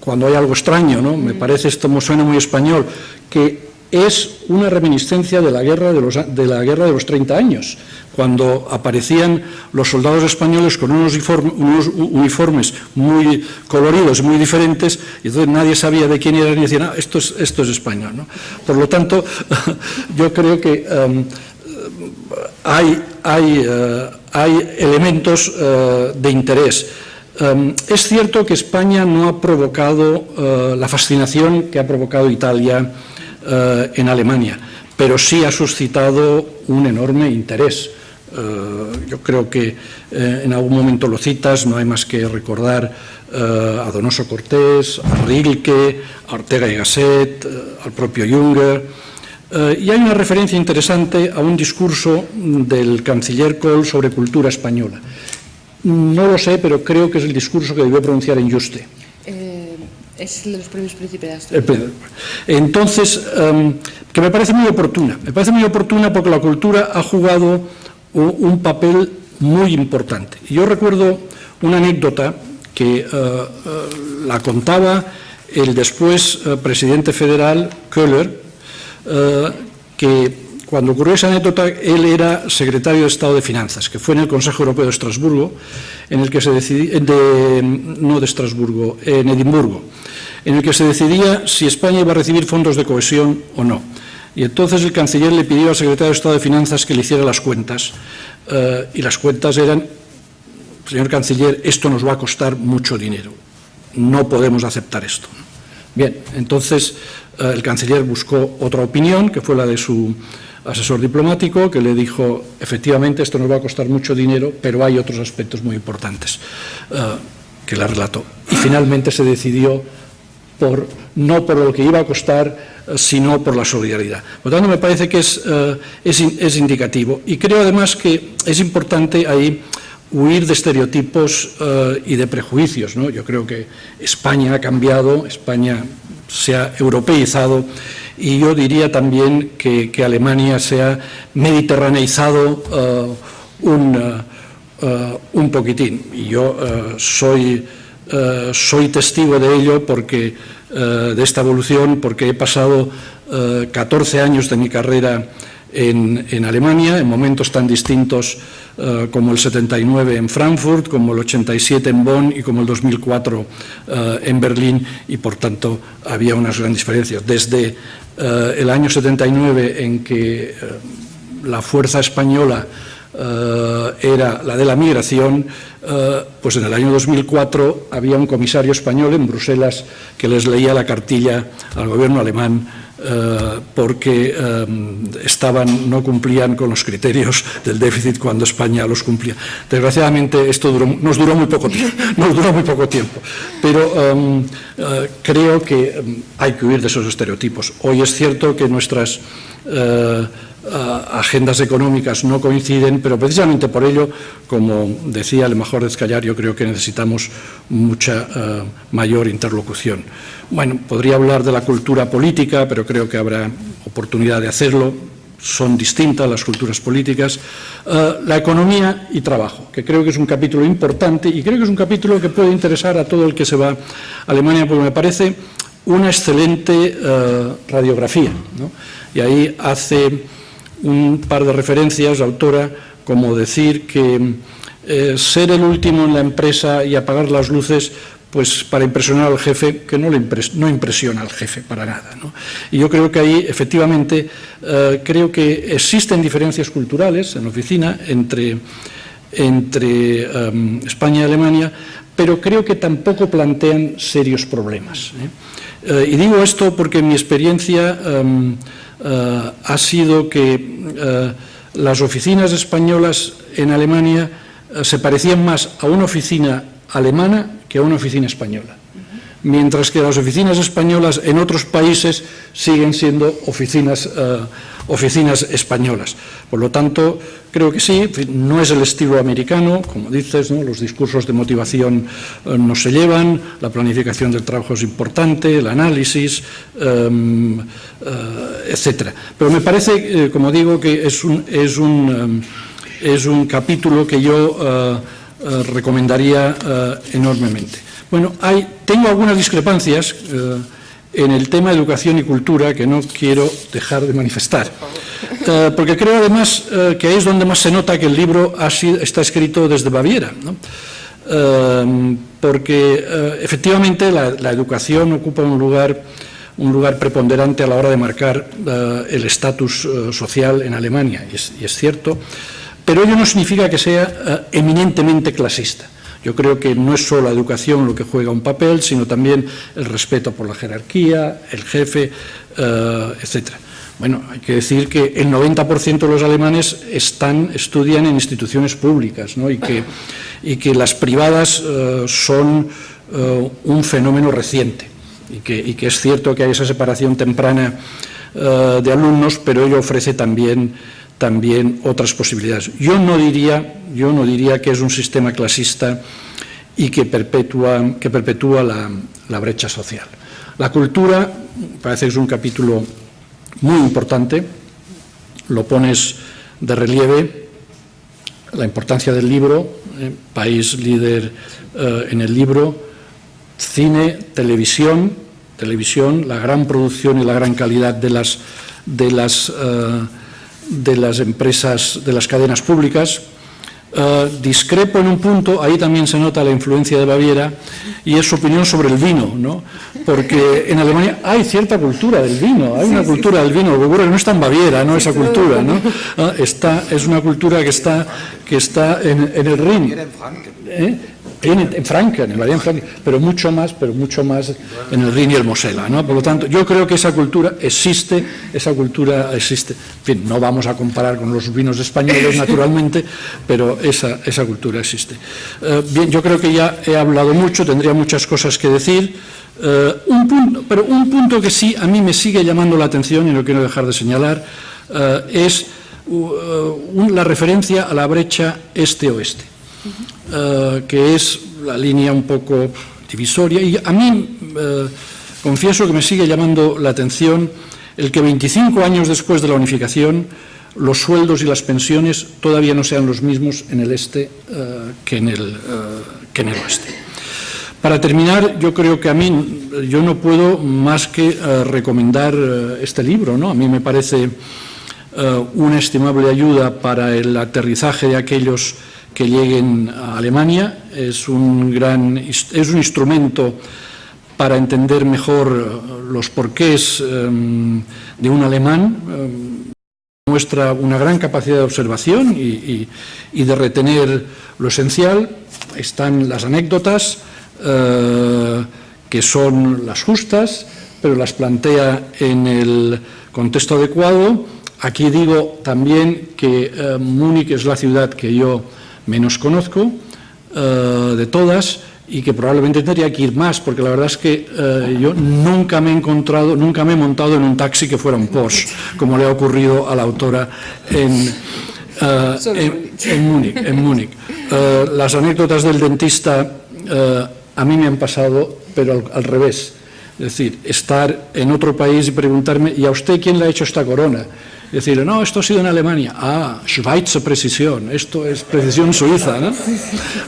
cuando hay algo extraño, ¿no? Me parece, esto me suena muy español, que es una reminiscencia de la guerra de los 30 años, cuando aparecían los soldados españoles con unos uniformes muy coloridos y muy diferentes, y entonces nadie sabía de quién eran y decían, esto es español, ¿no? Por lo tanto, yo creo que hay elementos de interés. Es cierto que España no ha provocado la fascinación que ha provocado Italia en Alemania, pero sí ha suscitado un enorme interés. Yo creo que en algún momento lo citas, no hay más que recordar a Donoso Cortés, a Rilke, a Ortega y Gasset, al propio Junger. Y hay una referencia interesante a un discurso del canciller Kohl sobre cultura española. No lo sé, pero creo que es el discurso que debió pronunciar en Yuste. Es el de los premios Príncipe de Asturias. Entonces, que me parece muy oportuna. Me parece muy oportuna porque la cultura ha jugado un papel muy importante. Y yo recuerdo una anécdota que la contaba el después presidente federal Köhler, que cuando ocurrió esa anécdota, él era secretario de Estado de Finanzas, que fue en el Consejo Europeo de Estrasburgo, en el que se decidía, no de Estrasburgo, en Edimburgo, en el que se decidía si España iba a recibir fondos de cohesión o no. Y entonces el canciller le pidió al secretario de Estado de Finanzas que le hiciera las cuentas, y las cuentas eran, señor canciller, esto nos va a costar mucho dinero, no podemos aceptar esto. Bien, entonces el canciller buscó otra opinión, que fue la de su asesor diplomático, que le dijo, efectivamente, esto nos va a costar mucho dinero, pero hay otros aspectos muy importantes, que la relató. Y finalmente se decidió no por lo que iba a costar, sino por la solidaridad. Por lo tanto, me parece que es indicativo. Y creo, además, que es importante ahí huir de estereotipos y de prejuicios, ¿no? Yo creo que España ha cambiado, España se ha europeizado, y yo diría también que Alemania se ha mediterraneizado un poquitín. Y yo soy testigo de ello, porque de esta evolución, porque he pasado 14 años de mi carrera en Alemania, en momentos tan distintos como el 79 en Frankfurt, como el 87 en Bonn y como el 2004 en Berlín, y por tanto había unas grandes diferencias. Desde el año 79, en que la fuerza española era la de la migración, pues en el año 2004 había un comisario español en Bruselas que les leía la cartilla al gobierno alemán porque no cumplían con los criterios del déficit cuando España los cumplía. Desgraciadamente esto nos duró muy poco tiempo, pero creo que hay que huir de esos estereotipos. Hoy es cierto que nuestras agendas económicas no coinciden, pero precisamente por ello, como decía el embajador de Zcallar, yo creo que necesitamos mucha mayor interlocución. Bueno, podría hablar de la cultura política, pero creo que habrá oportunidad de hacerlo. Son distintas las culturas políticas. La economía y trabajo, que creo que es un capítulo importante, y creo que es un capítulo que puede interesar a todo el que se va a Alemania, porque me parece una excelente radiografía, ¿no? Y ahí hace un par de referencias, la autora, como decir que ser el último en la empresa y apagar las luces, pues para impresionar al jefe, que no impresiona al jefe para nada, ¿no? Y yo creo que ahí, efectivamente, creo que existen diferencias culturales en la oficina entre España y Alemania, pero creo que tampoco plantean serios problemas, ¿eh? Y digo esto porque mi experiencia ha sido que las oficinas españolas en Alemania se parecían más a una oficina alemana que a una oficina española, mientras que las oficinas españolas en otros países siguen siendo oficinas españolas. Por lo tanto, creo que sí, no es el estilo americano, como dices, ¿no? Los discursos de motivación no se llevan, la planificación del trabajo es importante, el análisis, etcétera. Pero me parece, como digo, que es un capítulo que yo recomendaría enormemente. Bueno, tengo algunas discrepancias en el tema educación y cultura que no quiero dejar de manifestar. Porque creo además que ahí es donde más se nota que el libro está escrito desde Baviera, ¿no? Porque efectivamente la educación ocupa un lugar preponderante a la hora de marcar el estatus social en Alemania, y es cierto, pero ello no significa que sea eminentemente clasista. Yo creo que no es solo la educación lo que juega un papel, sino también el respeto por la jerarquía, el jefe, etc. Bueno, hay que decir que el 90% de los alemanes estudian en instituciones públicas, ¿no? y que las privadas son un fenómeno reciente, y que es cierto que hay esa separación temprana de alumnos, pero ello ofrece también otras posibilidades. Yo no diría que es un sistema clasista y que perpetúa la brecha social. La cultura parece que es un capítulo muy importante, lo pones de relieve, la importancia del libro, país líder en el libro, cine, televisión, la gran producción y la gran calidad de las empresas, de las cadenas públicas. Discrepo en un punto, ahí también se nota la influencia de Baviera, y es su opinión sobre el vino, ¿no? Porque en Alemania hay cierta cultura del vino, hay una cultura del vino, lo que ocurre no está en Baviera, ¿no? Esa cultura, ¿no? Es una cultura que está en el Rin. En Franken, pero mucho más en el Rin y el Mosela, ¿no? Por lo tanto, yo creo que esa cultura existe. En fin, no vamos a comparar con los vinos españoles, naturalmente, pero esa cultura existe. Bien, yo creo que ya he hablado mucho, tendría muchas cosas que decir. Un punto que sí a mí me sigue llamando la atención y no quiero dejar de señalar es la referencia a la brecha este-oeste. Que es la línea un poco divisoria, y a mí confieso que me sigue llamando la atención el que 25 años después de la unificación los sueldos y las pensiones todavía no sean los mismos en el este que en el oeste. Para terminar, yo creo que yo no puedo más que recomendar este libro, ¿no? A mí me parece una estimable ayuda para el aterrizaje de aquellos que lleguen a Alemania. Es un instrumento para entender mejor los porqués de un alemán. Muestra una gran capacidad de observación y de retener lo esencial. Están las anécdotas, que son las justas, pero las plantea en el contexto adecuado. Aquí digo también que Múnich es la ciudad que yo menos conozco de todas, y que probablemente tendría que ir más, porque la verdad es que yo nunca me he montado en un taxi que fuera un Porsche, como le ha ocurrido a la autora en Múnich. Las anécdotas del dentista a mí me han pasado, pero al revés. Es decir, estar en otro país y preguntarme, ¿y a usted quién le ha hecho esta corona? Decirle, no, esto ha sido en Alemania. Ah, Schweizer Precisión, esto es precisión suiza, ¿no?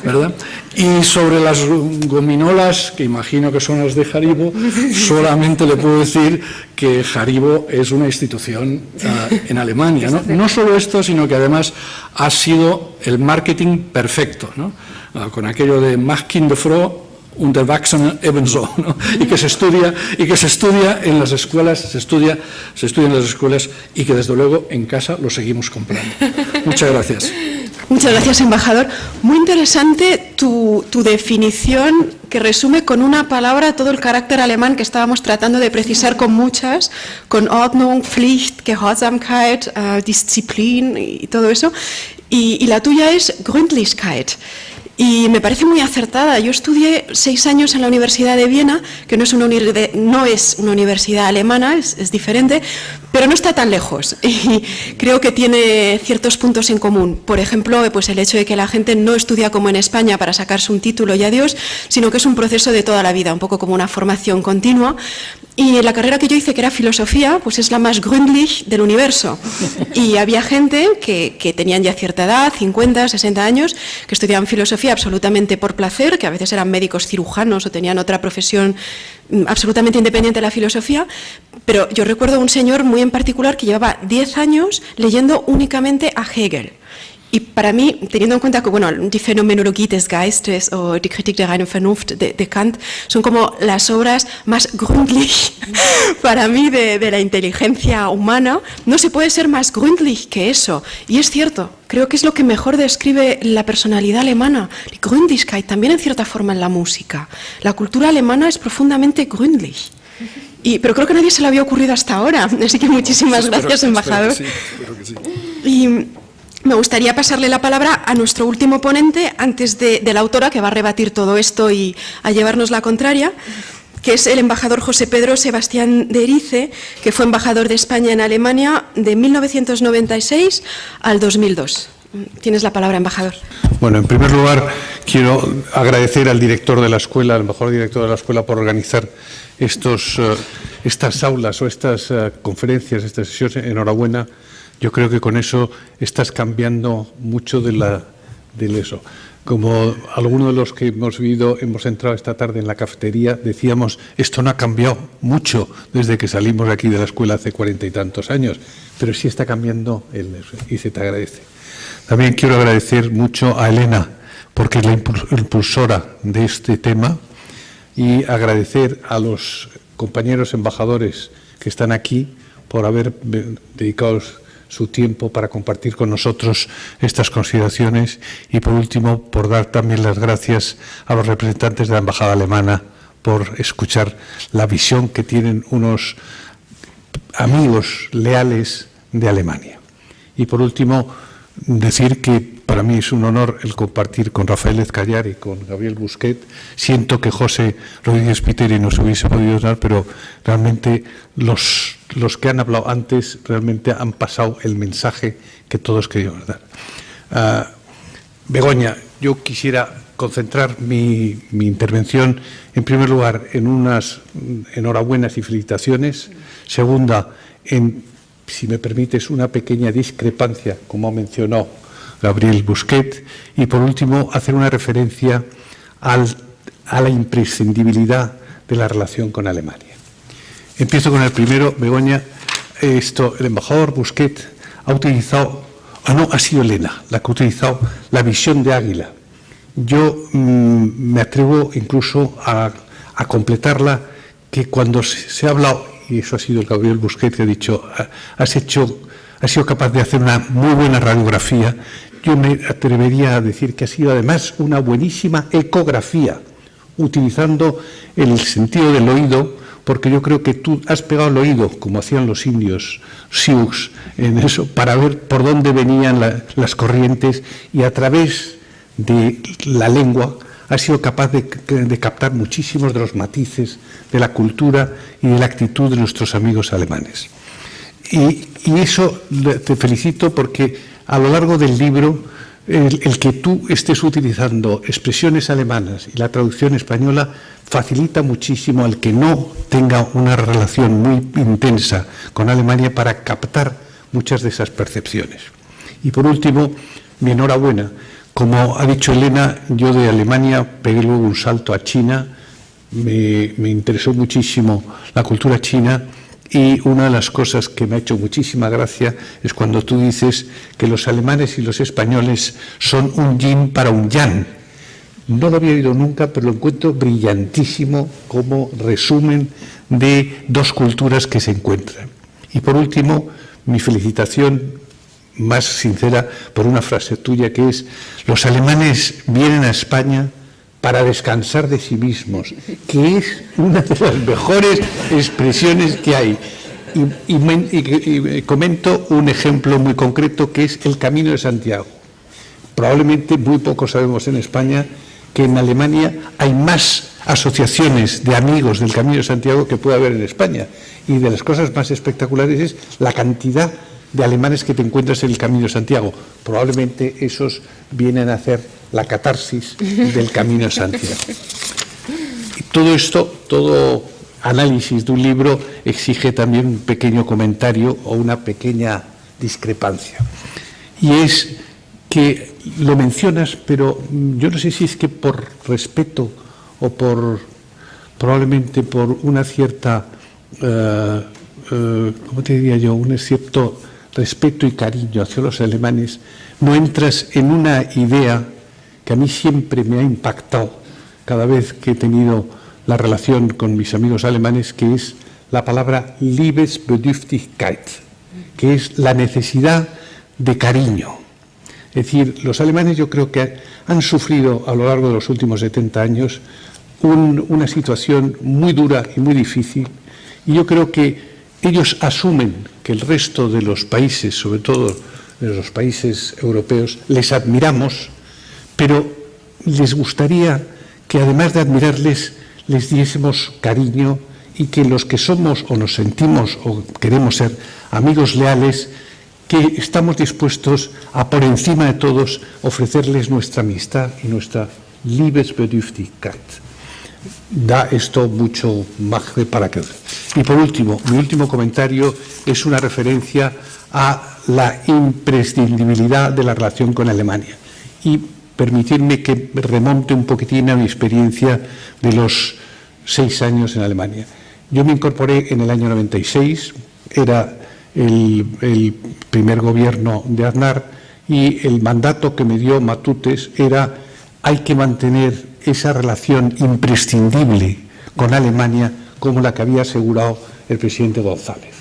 ¿Verdad? Y sobre las gominolas, que imagino que son las de Haribo, solamente le puedo decir que Haribo es una institución en Alemania, ¿no? No solo esto, sino que además ha sido el marketing perfecto, ¿no? Con aquello de Mach Kinder froh und Erwachsene ebenso, ¿no? y que se estudia en las escuelas, se estudia en las escuelas, y que desde luego en casa lo seguimos comprando. Muchas gracias. Muchas gracias, embajador. Muy interesante tu definición, que resume con una palabra todo el carácter alemán que estábamos tratando de precisar con muchas, con Ordnung, Pflicht, Gehorsamkeit, Disziplin y todo eso. Y la tuya es Gründlichkeit. Y me parece muy acertada. Yo estudié 6 años en la Universidad de Viena, que no es una universidad alemana, es diferente, pero no está tan lejos. Y creo que tiene ciertos puntos en común. Por ejemplo, pues el hecho de que la gente no estudia como en España para sacarse un título y adiós, sino que es un proceso de toda la vida, un poco como una formación continua. Y la carrera que yo hice, que era filosofía, pues es la más gründlich del universo. Y había gente que tenían ya cierta edad, 50, 60 años, que estudiaban filosofía absolutamente por placer, que a veces eran médicos cirujanos o tenían otra profesión absolutamente independiente de la filosofía. Pero yo recuerdo un señor muy en particular que llevaba 10 años leyendo únicamente a Hegel. Y para mí, teniendo en cuenta que die Phänomenologie des Geistes o die Kritik der reinen Vernunft de Kant son como las obras más gründlich para mí de la inteligencia humana, no se puede ser más gründlich que eso. Y es cierto, creo que es lo que mejor describe la personalidad alemana, die Gründlichkeit, también en cierta forma en la música. La cultura alemana es profundamente gründlich. Pero creo que a nadie se le había ocurrido hasta ahora, así que muchísimas gracias, embajador. Espero que sí. Y me gustaría pasarle la palabra a nuestro último ponente, antes de la autora, que va a rebatir todo esto y a llevarnos la contraria, que es el embajador José Pedro Sebastián de Erice, que fue embajador de España en Alemania de 1996 al 2002. Tienes la palabra, embajador. Bueno, en primer lugar, quiero agradecer al director de la escuela, al mejor director de la escuela, por organizar estas aulas o estas conferencias, estas sesiones. Enhorabuena. Yo creo que con eso estás cambiando mucho de eso. Como algunos de los que hemos entrado esta tarde en la cafetería, decíamos, esto no ha cambiado mucho desde que salimos de aquí de la escuela hace 40 y tantos años, pero sí está cambiando y se te agradece. También quiero agradecer mucho a Elena, porque es la impulsora de este tema, y agradecer a los compañeros embajadores que están aquí por haber dedicado su tiempo para compartir con nosotros estas consideraciones, y por último por dar también las gracias a los representantes de la embajada alemana por escuchar la visión que tienen unos amigos leales de Alemania. Y por último decir que para mí es un honor el compartir con Rafael Ezcayar y con Gabriel Busquet. Siento que José Rodríguez Piteri no se hubiese podido dar, pero realmente los que han hablado antes realmente han pasado el mensaje que todos queríamos dar. Begoña, yo quisiera concentrar mi intervención en primer lugar en unas enhorabuenas y felicitaciones. Segunda, si me permites, una pequeña discrepancia, como mencionó Gabriel Busquet, y por último hacer una referencia a la imprescindibilidad de la relación con Alemania. Empiezo con el primero, Begoña. El embajador Busquet ha utilizado, ha sido Elena la que ha utilizado la visión de águila. Yo me atrevo incluso a completarla, que cuando se ha hablado, y eso ha sido el Gabriel Busquet que ha dicho, has sido capaz de hacer una muy buena radiografía. Yo me atrevería a decir que ha sido además una buenísima ecografía, utilizando el sentido del oído, porque yo creo que tú has pegado el oído, como hacían los indios Sioux, en eso, para ver por dónde venían las corrientes, y a través de la lengua has sido capaz de captar muchísimos de los matices de la cultura y de la actitud de nuestros amigos alemanes. Y eso te felicito, porque a lo largo del libro, el que tú estés utilizando expresiones alemanas y la traducción española facilita muchísimo al que no tenga una relación muy intensa con Alemania para captar muchas de esas percepciones. Y por último, mi enhorabuena. Como ha dicho Elena, yo de Alemania pegué luego un salto a China, me interesó muchísimo la cultura china, y una de las cosas que me ha hecho muchísima gracia es cuando tú dices que los alemanes y los españoles son un yin para un yang. No lo había oído nunca, pero lo encuentro brillantísimo como resumen de dos culturas que se encuentran. Y por último, mi felicitación más sincera por una frase tuya, que es: los alemanes vienen a España para descansar de sí mismos, que es una de las mejores expresiones que hay. Y comento un ejemplo muy concreto, que es el Camino de Santiago. Probablemente muy poco sabemos en España que en Alemania hay más asociaciones de amigos del Camino de Santiago que puede haber en España. Y de las cosas más espectaculares es la cantidad de alemanes que te encuentras en el Camino de Santiago. Probablemente esos vienen a hacer la catarsis del Camino de Santiago. Y todo esto, todo análisis de un libro exige también un pequeño comentario o una pequeña discrepancia. Y es que lo mencionas, pero yo no sé si es que por respeto o probablemente por una cierta, ¿cómo te diría yo?, un cierto respeto y cariño hacia los alemanes, no entras en una idea que a mí siempre me ha impactado cada vez que he tenido la relación con mis amigos alemanes, que es la palabra Liebesbedürftigkeit, que es la necesidad de cariño. Es decir, los alemanes yo creo que han sufrido a lo largo de los últimos 70 años una situación muy dura y muy difícil, y yo creo que ellos asumen que el resto de los países, sobre todo de los países europeos, les admiramos, pero les gustaría que además de admirarles, les diésemos cariño, y que los que somos o nos sentimos o queremos ser amigos leales, que estamos dispuestos a, por encima de todos, ofrecerles nuestra amistad y nuestra Liebesbedürftigkeit. Da esto mucho margen para que... Y por último, mi último comentario es una referencia a la imprescindibilidad de la relación con Alemania. Y permitidme que remonte un poquitín a mi experiencia de los 6 años en Alemania. Yo me incorporé en el año 96, era el primer gobierno de Aznar, y el mandato que me dio Matutes era: hay que mantener esa relación imprescindible con Alemania como la que había asegurado el presidente González.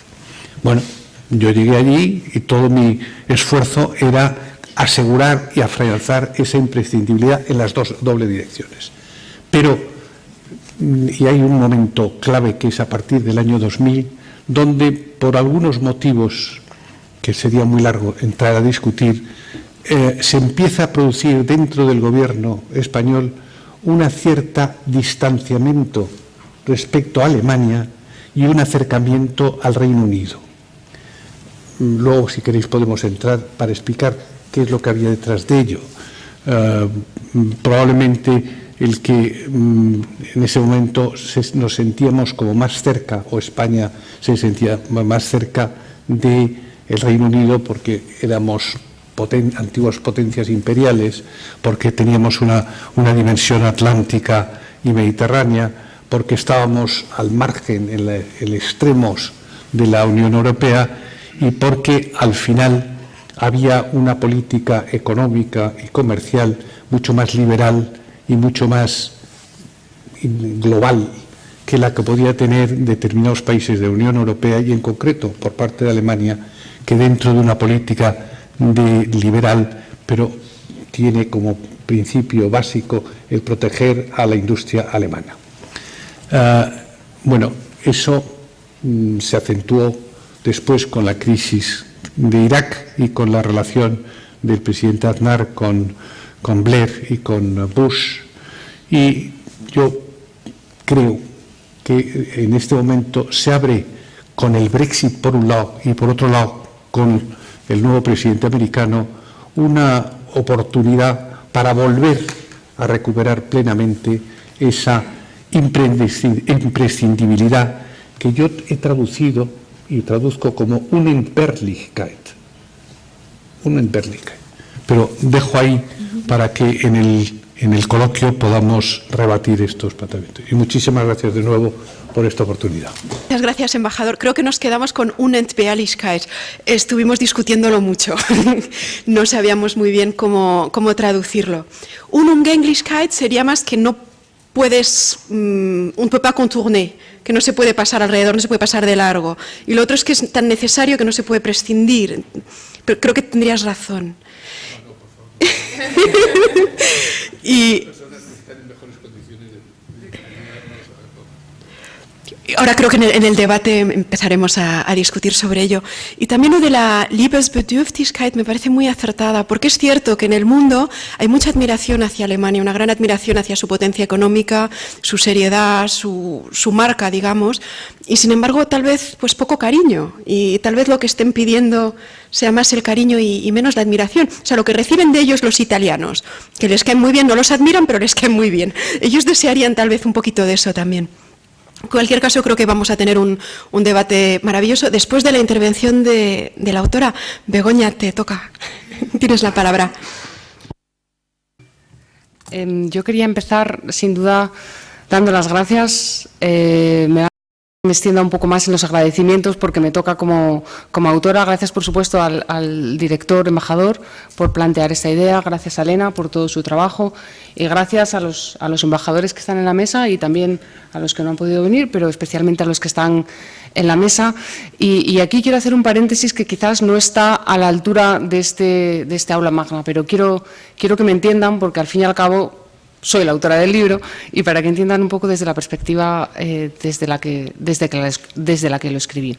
Bueno, yo llegué allí y todo mi esfuerzo era asegurar y afianzar esa imprescindibilidad en las dos dobles direcciones. Pero, y hay un momento clave que es a partir del año 2000, donde por algunos motivos, que sería muy largo entrar a discutir, se empieza a producir dentro del gobierno español un cierto distanciamiento respecto a Alemania y un acercamiento al Reino Unido. Luego, si queréis, podemos entrar para explicar qué es lo que había detrás de ello. Probablemente el que en ese momento nos sentíamos como más cerca, o España se sentía más cerca del Reino Unido, porque éramos antiguas potencias imperiales, porque teníamos una dimensión atlántica y mediterránea, porque estábamos al margen, en el extremos de la Unión Europea, y porque al final había una política económica y comercial mucho más liberal y mucho más global que la que podía tener determinados países de la Unión Europea, y en concreto por parte de Alemania, que dentro de una política liberal, pero tiene como principio básico el proteger a la industria alemana. Bueno, eso se acentuó después con la crisis de Irak y con la relación del presidente Aznar con Blair y con Bush, y yo creo que en este momento se abre con el Brexit por un lado y por otro lado con el nuevo presidente americano una oportunidad para volver a recuperar plenamente esa imprescindibilidad que yo he traducido y traduzco como Unentbehrlichkeit. Pero dejo ahí para que en el coloquio podamos rebatir estos planteamientos. Y muchísimas gracias de nuevo por esta oportunidad. Muchas gracias, embajador. Creo que nos quedamos con Unentbehrlichkeit. Estuvimos discutiéndolo mucho. No sabíamos muy bien cómo traducirlo. Unumgänglichkeit sería más que no puedes, un peut pas contourner, que no se puede pasar alrededor, no se puede pasar de largo. Y lo otro es que es tan necesario que no se puede prescindir. Pero creo que tendrías razón. Y ahora creo que en el debate empezaremos a discutir sobre ello. Y también lo de la Liebesbedürftigkeit me parece muy acertada, porque es cierto que en el mundo hay mucha admiración hacia Alemania, una gran admiración hacia su potencia económica, su seriedad, su marca, digamos, y sin embargo tal vez pues poco cariño, y tal vez lo que estén pidiendo sea más el cariño y menos la admiración. O sea, lo que reciben de ellos los italianos, que les caen muy bien, no los admiran, pero les caen muy bien. Ellos desearían tal vez un poquito de eso también. En cualquier caso, creo que vamos a tener un debate maravilloso. Después de la intervención de la autora, Begoña, te toca. Tienes la palabra. Yo quería empezar, sin duda, dando las gracias. Me extienda un poco más en los agradecimientos porque me toca como autora. Gracias, por supuesto, al director embajador por plantear esta idea. Gracias a Elena por todo su trabajo y gracias a los embajadores que están en la mesa y también a los que no han podido venir, pero especialmente a los que están en la mesa. Y aquí quiero hacer un paréntesis que quizás no está a la altura de este aula magna, pero quiero que me entiendan porque al fin y al cabo soy la autora del libro y para que entiendan un poco desde la perspectiva desde la que lo escribí.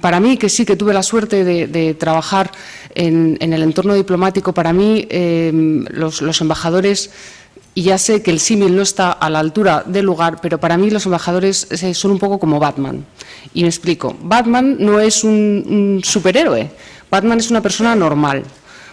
Para mí, que sí que tuve la suerte de trabajar en el entorno diplomático, para mí los embajadores, y ya sé que el símil no está a la altura del lugar, pero para mí los embajadores son un poco como Batman. Y me explico. Batman no es un superhéroe. Batman es una persona normal.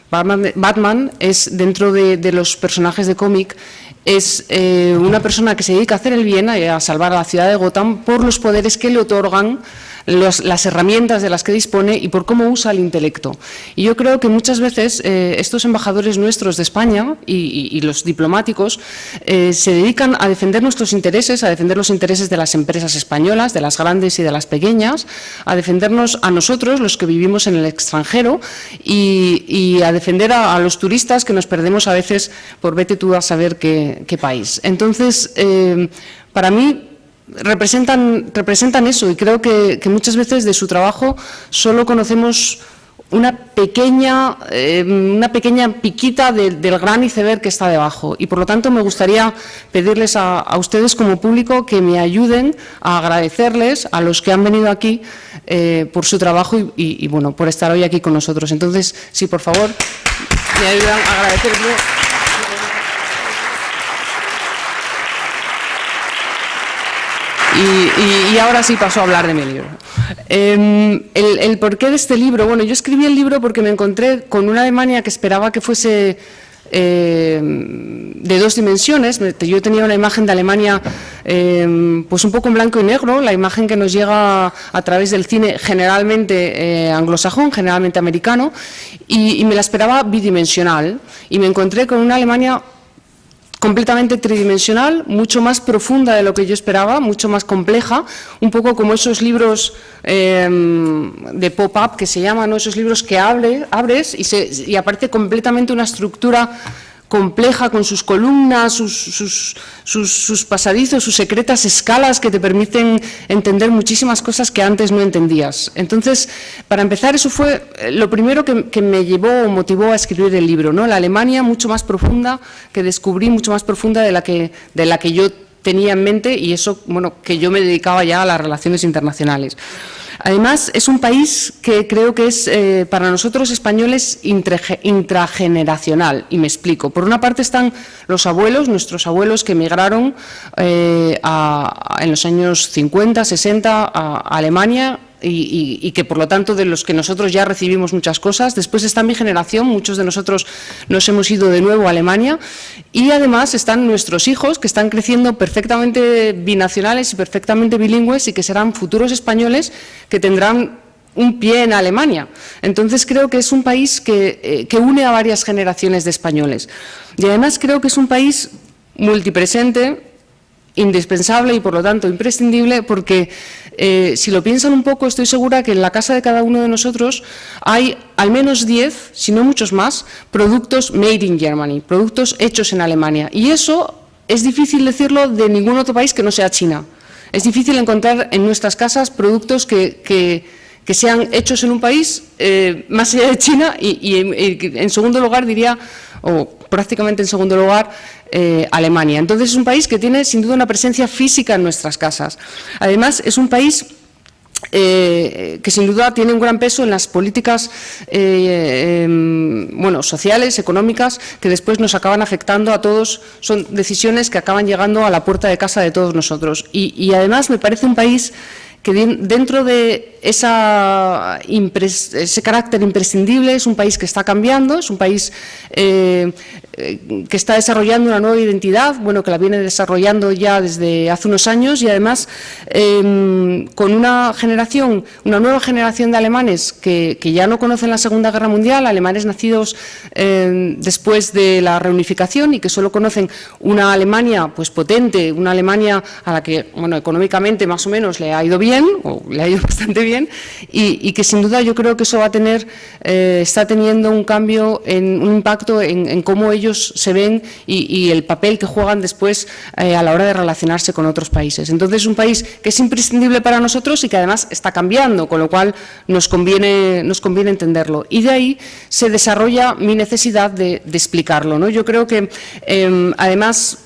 Batman es, dentro de los personajes de cómic, es una persona que se dedica a hacer el bien, a salvar a la ciudad de Gotham por los poderes que le otorgan, las herramientas de las que dispone y por cómo usa el intelecto. Y yo creo que muchas veces estos embajadores nuestros de España y los diplomáticos se dedican a defender nuestros intereses, a defender los intereses de las empresas españolas, de las grandes y de las pequeñas, a defendernos a nosotros, los que vivimos en el extranjero, y a defender a los turistas que nos perdemos a veces por vete tú a saber qué país. Entonces, para mí, representan eso y creo que muchas veces de su trabajo solo conocemos una pequeña piquita del gran iceberg que está debajo y por lo tanto me gustaría pedirles a ustedes como público que me ayuden a agradecerles a los que han venido aquí por su trabajo y bueno, por estar hoy aquí con nosotros. Entonces, sí, por favor, me ayudan a agradecerlo. Y ahora sí paso a hablar de mi libro. El porqué de este libro, bueno, yo escribí el libro porque me encontré con una Alemania que esperaba que fuese de dos dimensiones. Yo tenía una imagen de Alemania pues un poco en blanco y negro, la imagen que nos llega a través del cine generalmente anglosajón, generalmente americano, y me la esperaba bidimensional. Y me encontré con una Alemania completamente tridimensional, mucho más profunda de lo que yo esperaba, mucho más compleja, un poco como esos libros de pop-up que se llaman, ¿no? Esos libros que abres y aparece completamente una estructura compleja con sus columnas, sus pasadizos, sus secretas escalas que te permiten entender muchísimas cosas que antes no entendías. Entonces, para empezar, eso fue lo primero que me llevó o motivó a escribir el libro, ¿no? La Alemania mucho más profunda, que descubrí mucho más profunda de la que yo tenía en mente y eso, bueno, que yo me dedicaba ya a las relaciones internacionales. Además, es un país que creo que es para nosotros españoles intrageneracional, y me explico. Por una parte están los abuelos, nuestros abuelos que emigraron en los años 50, 60 a Alemania, y que por lo tanto de los que nosotros ya recibimos muchas cosas. Después está mi generación, muchos de nosotros nos hemos ido de nuevo a Alemania y además están nuestros hijos que están creciendo perfectamente binacionales y perfectamente bilingües y que serán futuros españoles que tendrán un pie en Alemania. Entonces creo que es un país que une a varias generaciones de españoles y además creo que es un país multipresente, indispensable y por lo tanto imprescindible porque si lo piensan un poco estoy segura que en la casa de cada uno de nosotros hay al menos 10, si no muchos más, productos made in Germany, productos hechos en Alemania y eso es difícil decirlo de ningún otro país que no sea China. Es difícil encontrar en nuestras casas productos que sean hechos en un país más allá de China y en segundo lugar diría, o prácticamente en segundo lugar, Alemania. Entonces es un país que tiene sin duda una presencia física en nuestras casas. Además es un país que sin duda tiene un gran peso en las políticas bueno, sociales, económicas, que después nos acaban afectando a todos. Son decisiones que acaban llegando a la puerta de casa de todos nosotros. Y además me parece un país que dentro de ese carácter imprescindible es un país que está cambiando, es un país que está desarrollando una nueva identidad, bueno, que la viene desarrollando ya desde hace unos años y además con una nueva generación de alemanes que ya no conocen la Segunda Guerra Mundial, alemanes nacidos después de la reunificación y que solo conocen una Alemania pues potente, una Alemania a la que, bueno, económicamente más o menos le ha ido bien, o le ha ido bastante bien, y que sin duda yo creo que eso va a tener, está teniendo un cambio, un impacto en cómo ellos se ven y el papel que juegan después a la hora de relacionarse con otros países. Entonces es un país que es imprescindible para nosotros y que además está cambiando, con lo cual nos conviene entenderlo. Y de ahí se desarrolla mi necesidad de explicarlo, ¿no? Yo creo que además,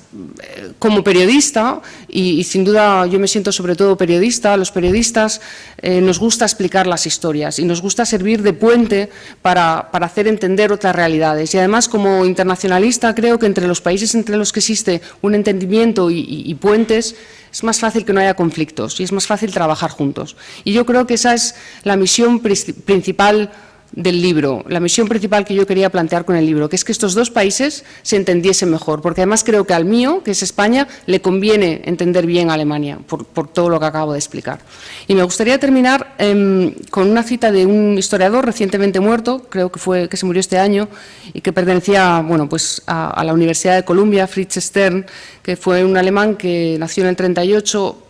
como periodista, y sin duda yo me siento sobre todo periodista, los periodistas nos gusta explicar las historias y nos gusta servir de puente para hacer entender otras realidades. Y además, como internacionalista, creo que entre los países entre los que existe un entendimiento y puentes, es más fácil que no haya conflictos y es más fácil trabajar juntos. Y yo creo que esa es la misión principal del libro, la misión principal que yo quería plantear con el libro, que es que estos dos países se entendiesen mejor, porque además creo que al mío, que es España, le conviene entender bien a Alemania, por todo lo que acabo de explicar. Y me gustaría terminar con una cita de un historiador recientemente muerto, creo que se murió este año, y que pertenecía, bueno, pues a la Universidad de Columbia, Fritz Stern, que fue un alemán que nació en el 38,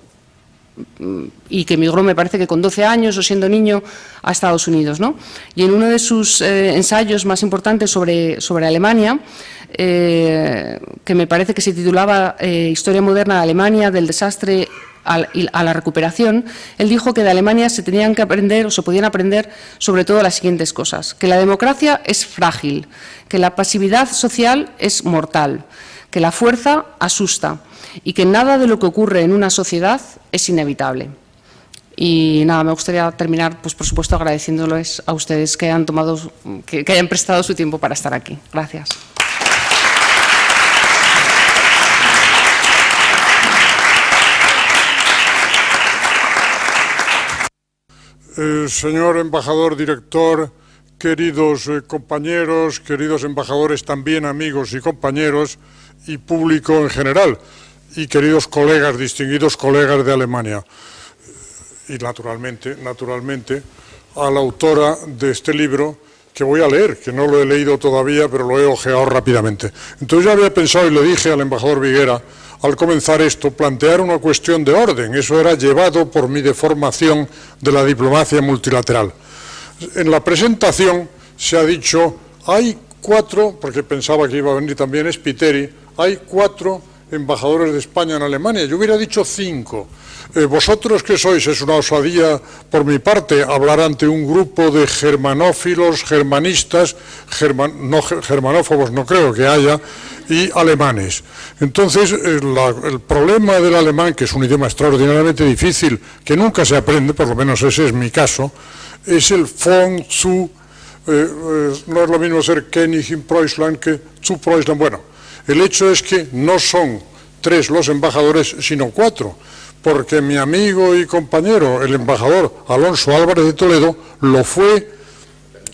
y que emigró, me parece que con 12 años o siendo niño, a Estados Unidos, ¿no? Y en uno de sus ensayos más importantes sobre Alemania, que me parece que se titulaba Historia moderna de Alemania, del desastre a la recuperación, él dijo que de Alemania se tenían que aprender o se podían aprender sobre todo las siguientes cosas: que la democracia es frágil, que la pasividad social es mortal, que la fuerza asusta y que nada de lo que ocurre en una sociedad es inevitable. Y nada, me gustaría terminar, pues por supuesto, agradeciéndoles a ustedes que hayan prestado su tiempo para estar aquí. Gracias. Señor embajador director, queridos compañeros, queridos embajadores, también amigos y compañeros, y público en general, y queridos colegas, distinguidos colegas de Alemania, y naturalmente, a la autora de este libro, que voy a leer, que no lo he leído todavía, pero lo he ojeado rápidamente. Entonces yo había pensado, y le dije al embajador Viguera, al comenzar esto, plantear una cuestión de orden. Eso era llevado por mi deformación de la diplomacia multilateral. En la presentación se ha dicho, hay 4, porque pensaba que iba a venir también Spiteri, hay 4 embajadores de España en Alemania. Yo hubiera dicho 5. ¿Vosotros qué sois? Es una osadía por mi parte hablar ante un grupo de germanófilos, germanistas, germanófobos no creo que haya, y alemanes. Entonces, el problema del alemán, que es un idioma extraordinariamente difícil, que nunca se aprende, por lo menos ese es mi caso, es el von zu, no es lo mismo ser König in Preußland que zu Preußland. Bueno, el hecho es que no son 3 los embajadores, sino 4, porque mi amigo y compañero, el embajador Alonso Álvarez de Toledo, lo fue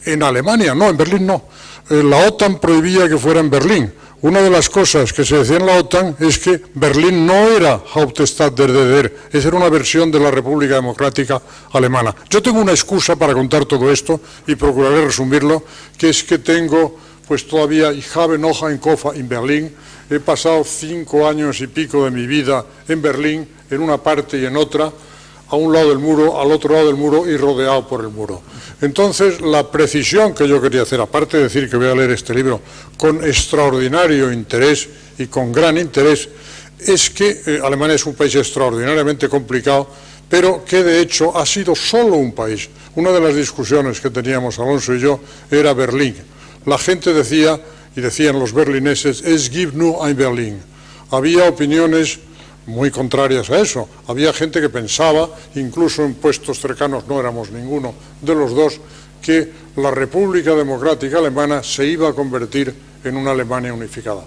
en Alemania, no, en Berlín no. La OTAN prohibía que fuera en Berlín. Una de las cosas que se decía en la OTAN es que Berlín no era Hauptstadt der DDR, esa era una versión de la República Democrática Alemana. Yo tengo una excusa para contar todo esto y procuraré resumirlo, que es que tengo, pues todavía, ich habe noch ein Koffer in Berlin, he pasado 5 años y pico de mi vida en Berlín, en una parte y en otra, a un lado del muro, al otro lado del muro y rodeado por el muro. Entonces, la precisión que yo quería hacer, aparte de decir que voy a leer este libro con extraordinario interés y con gran interés, es que Alemania es un país extraordinariamente complicado, pero que de hecho ha sido solo un país. Una de las discusiones que teníamos Alonso y yo era Berlín. La gente decía, y decían los berlineses, es gibt nur ein Berlin. Había opiniones muy contrarias a eso. Había gente que pensaba, incluso en puestos cercanos, no éramos ninguno de los dos, que la República Democrática Alemana se iba a convertir en una Alemania unificada.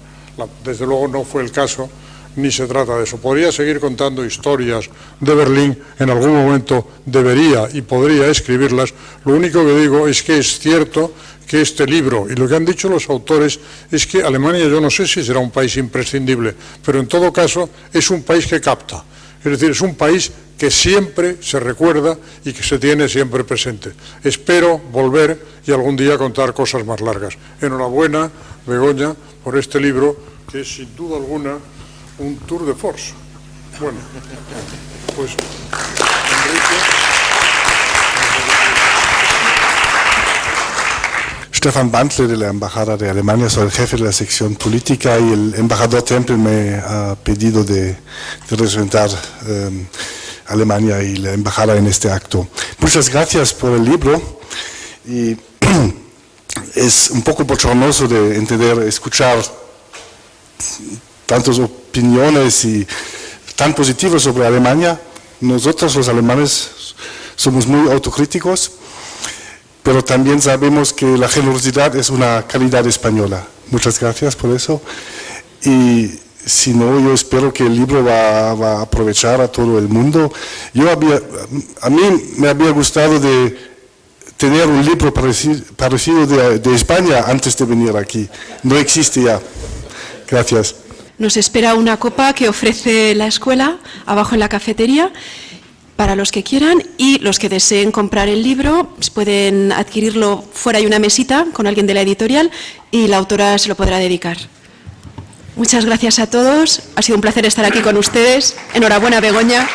Desde luego no fue el caso. ni se trata de eso. Podría seguir contando historias de Berlín, en algún momento debería y podría escribirlas. Lo único que digo es que es cierto que este libro, y lo que han dicho los autores, es que Alemania, yo no sé si será un país imprescindible, pero en todo caso es un país que capta. Es decir, es un país que siempre se recuerda y que se tiene siempre presente. Espero volver y algún día contar cosas más largas. Enhorabuena, Begoña, por este libro, que es sin duda alguna un tour de force. Bueno, pues Enrique. Stefan Bandle, de la Embajada de Alemania, soy el jefe de la sección política y el embajador Temple me ha pedido de representar Alemania y la embajada en este acto. Muchas gracias por el libro y es un poco bochornoso de entender, escuchar tantas opiniones y tan positivas sobre Alemania. Nosotros los alemanes somos muy autocríticos, pero también sabemos que la generosidad es una calidad española. Muchas gracias por eso. Y si no, yo espero que el libro va a aprovechar a todo el mundo. A mí me había gustado de tener un libro parecido de España antes de venir aquí. No existe ya. Gracias. Nos espera una copa que ofrece la escuela abajo en la cafetería para los que quieran, y los que deseen comprar el libro pueden adquirirlo fuera. Hay una mesita con alguien de la editorial y la autora se lo podrá dedicar. Muchas gracias a todos. Ha sido un placer estar aquí con ustedes. Enhorabuena, Begoña.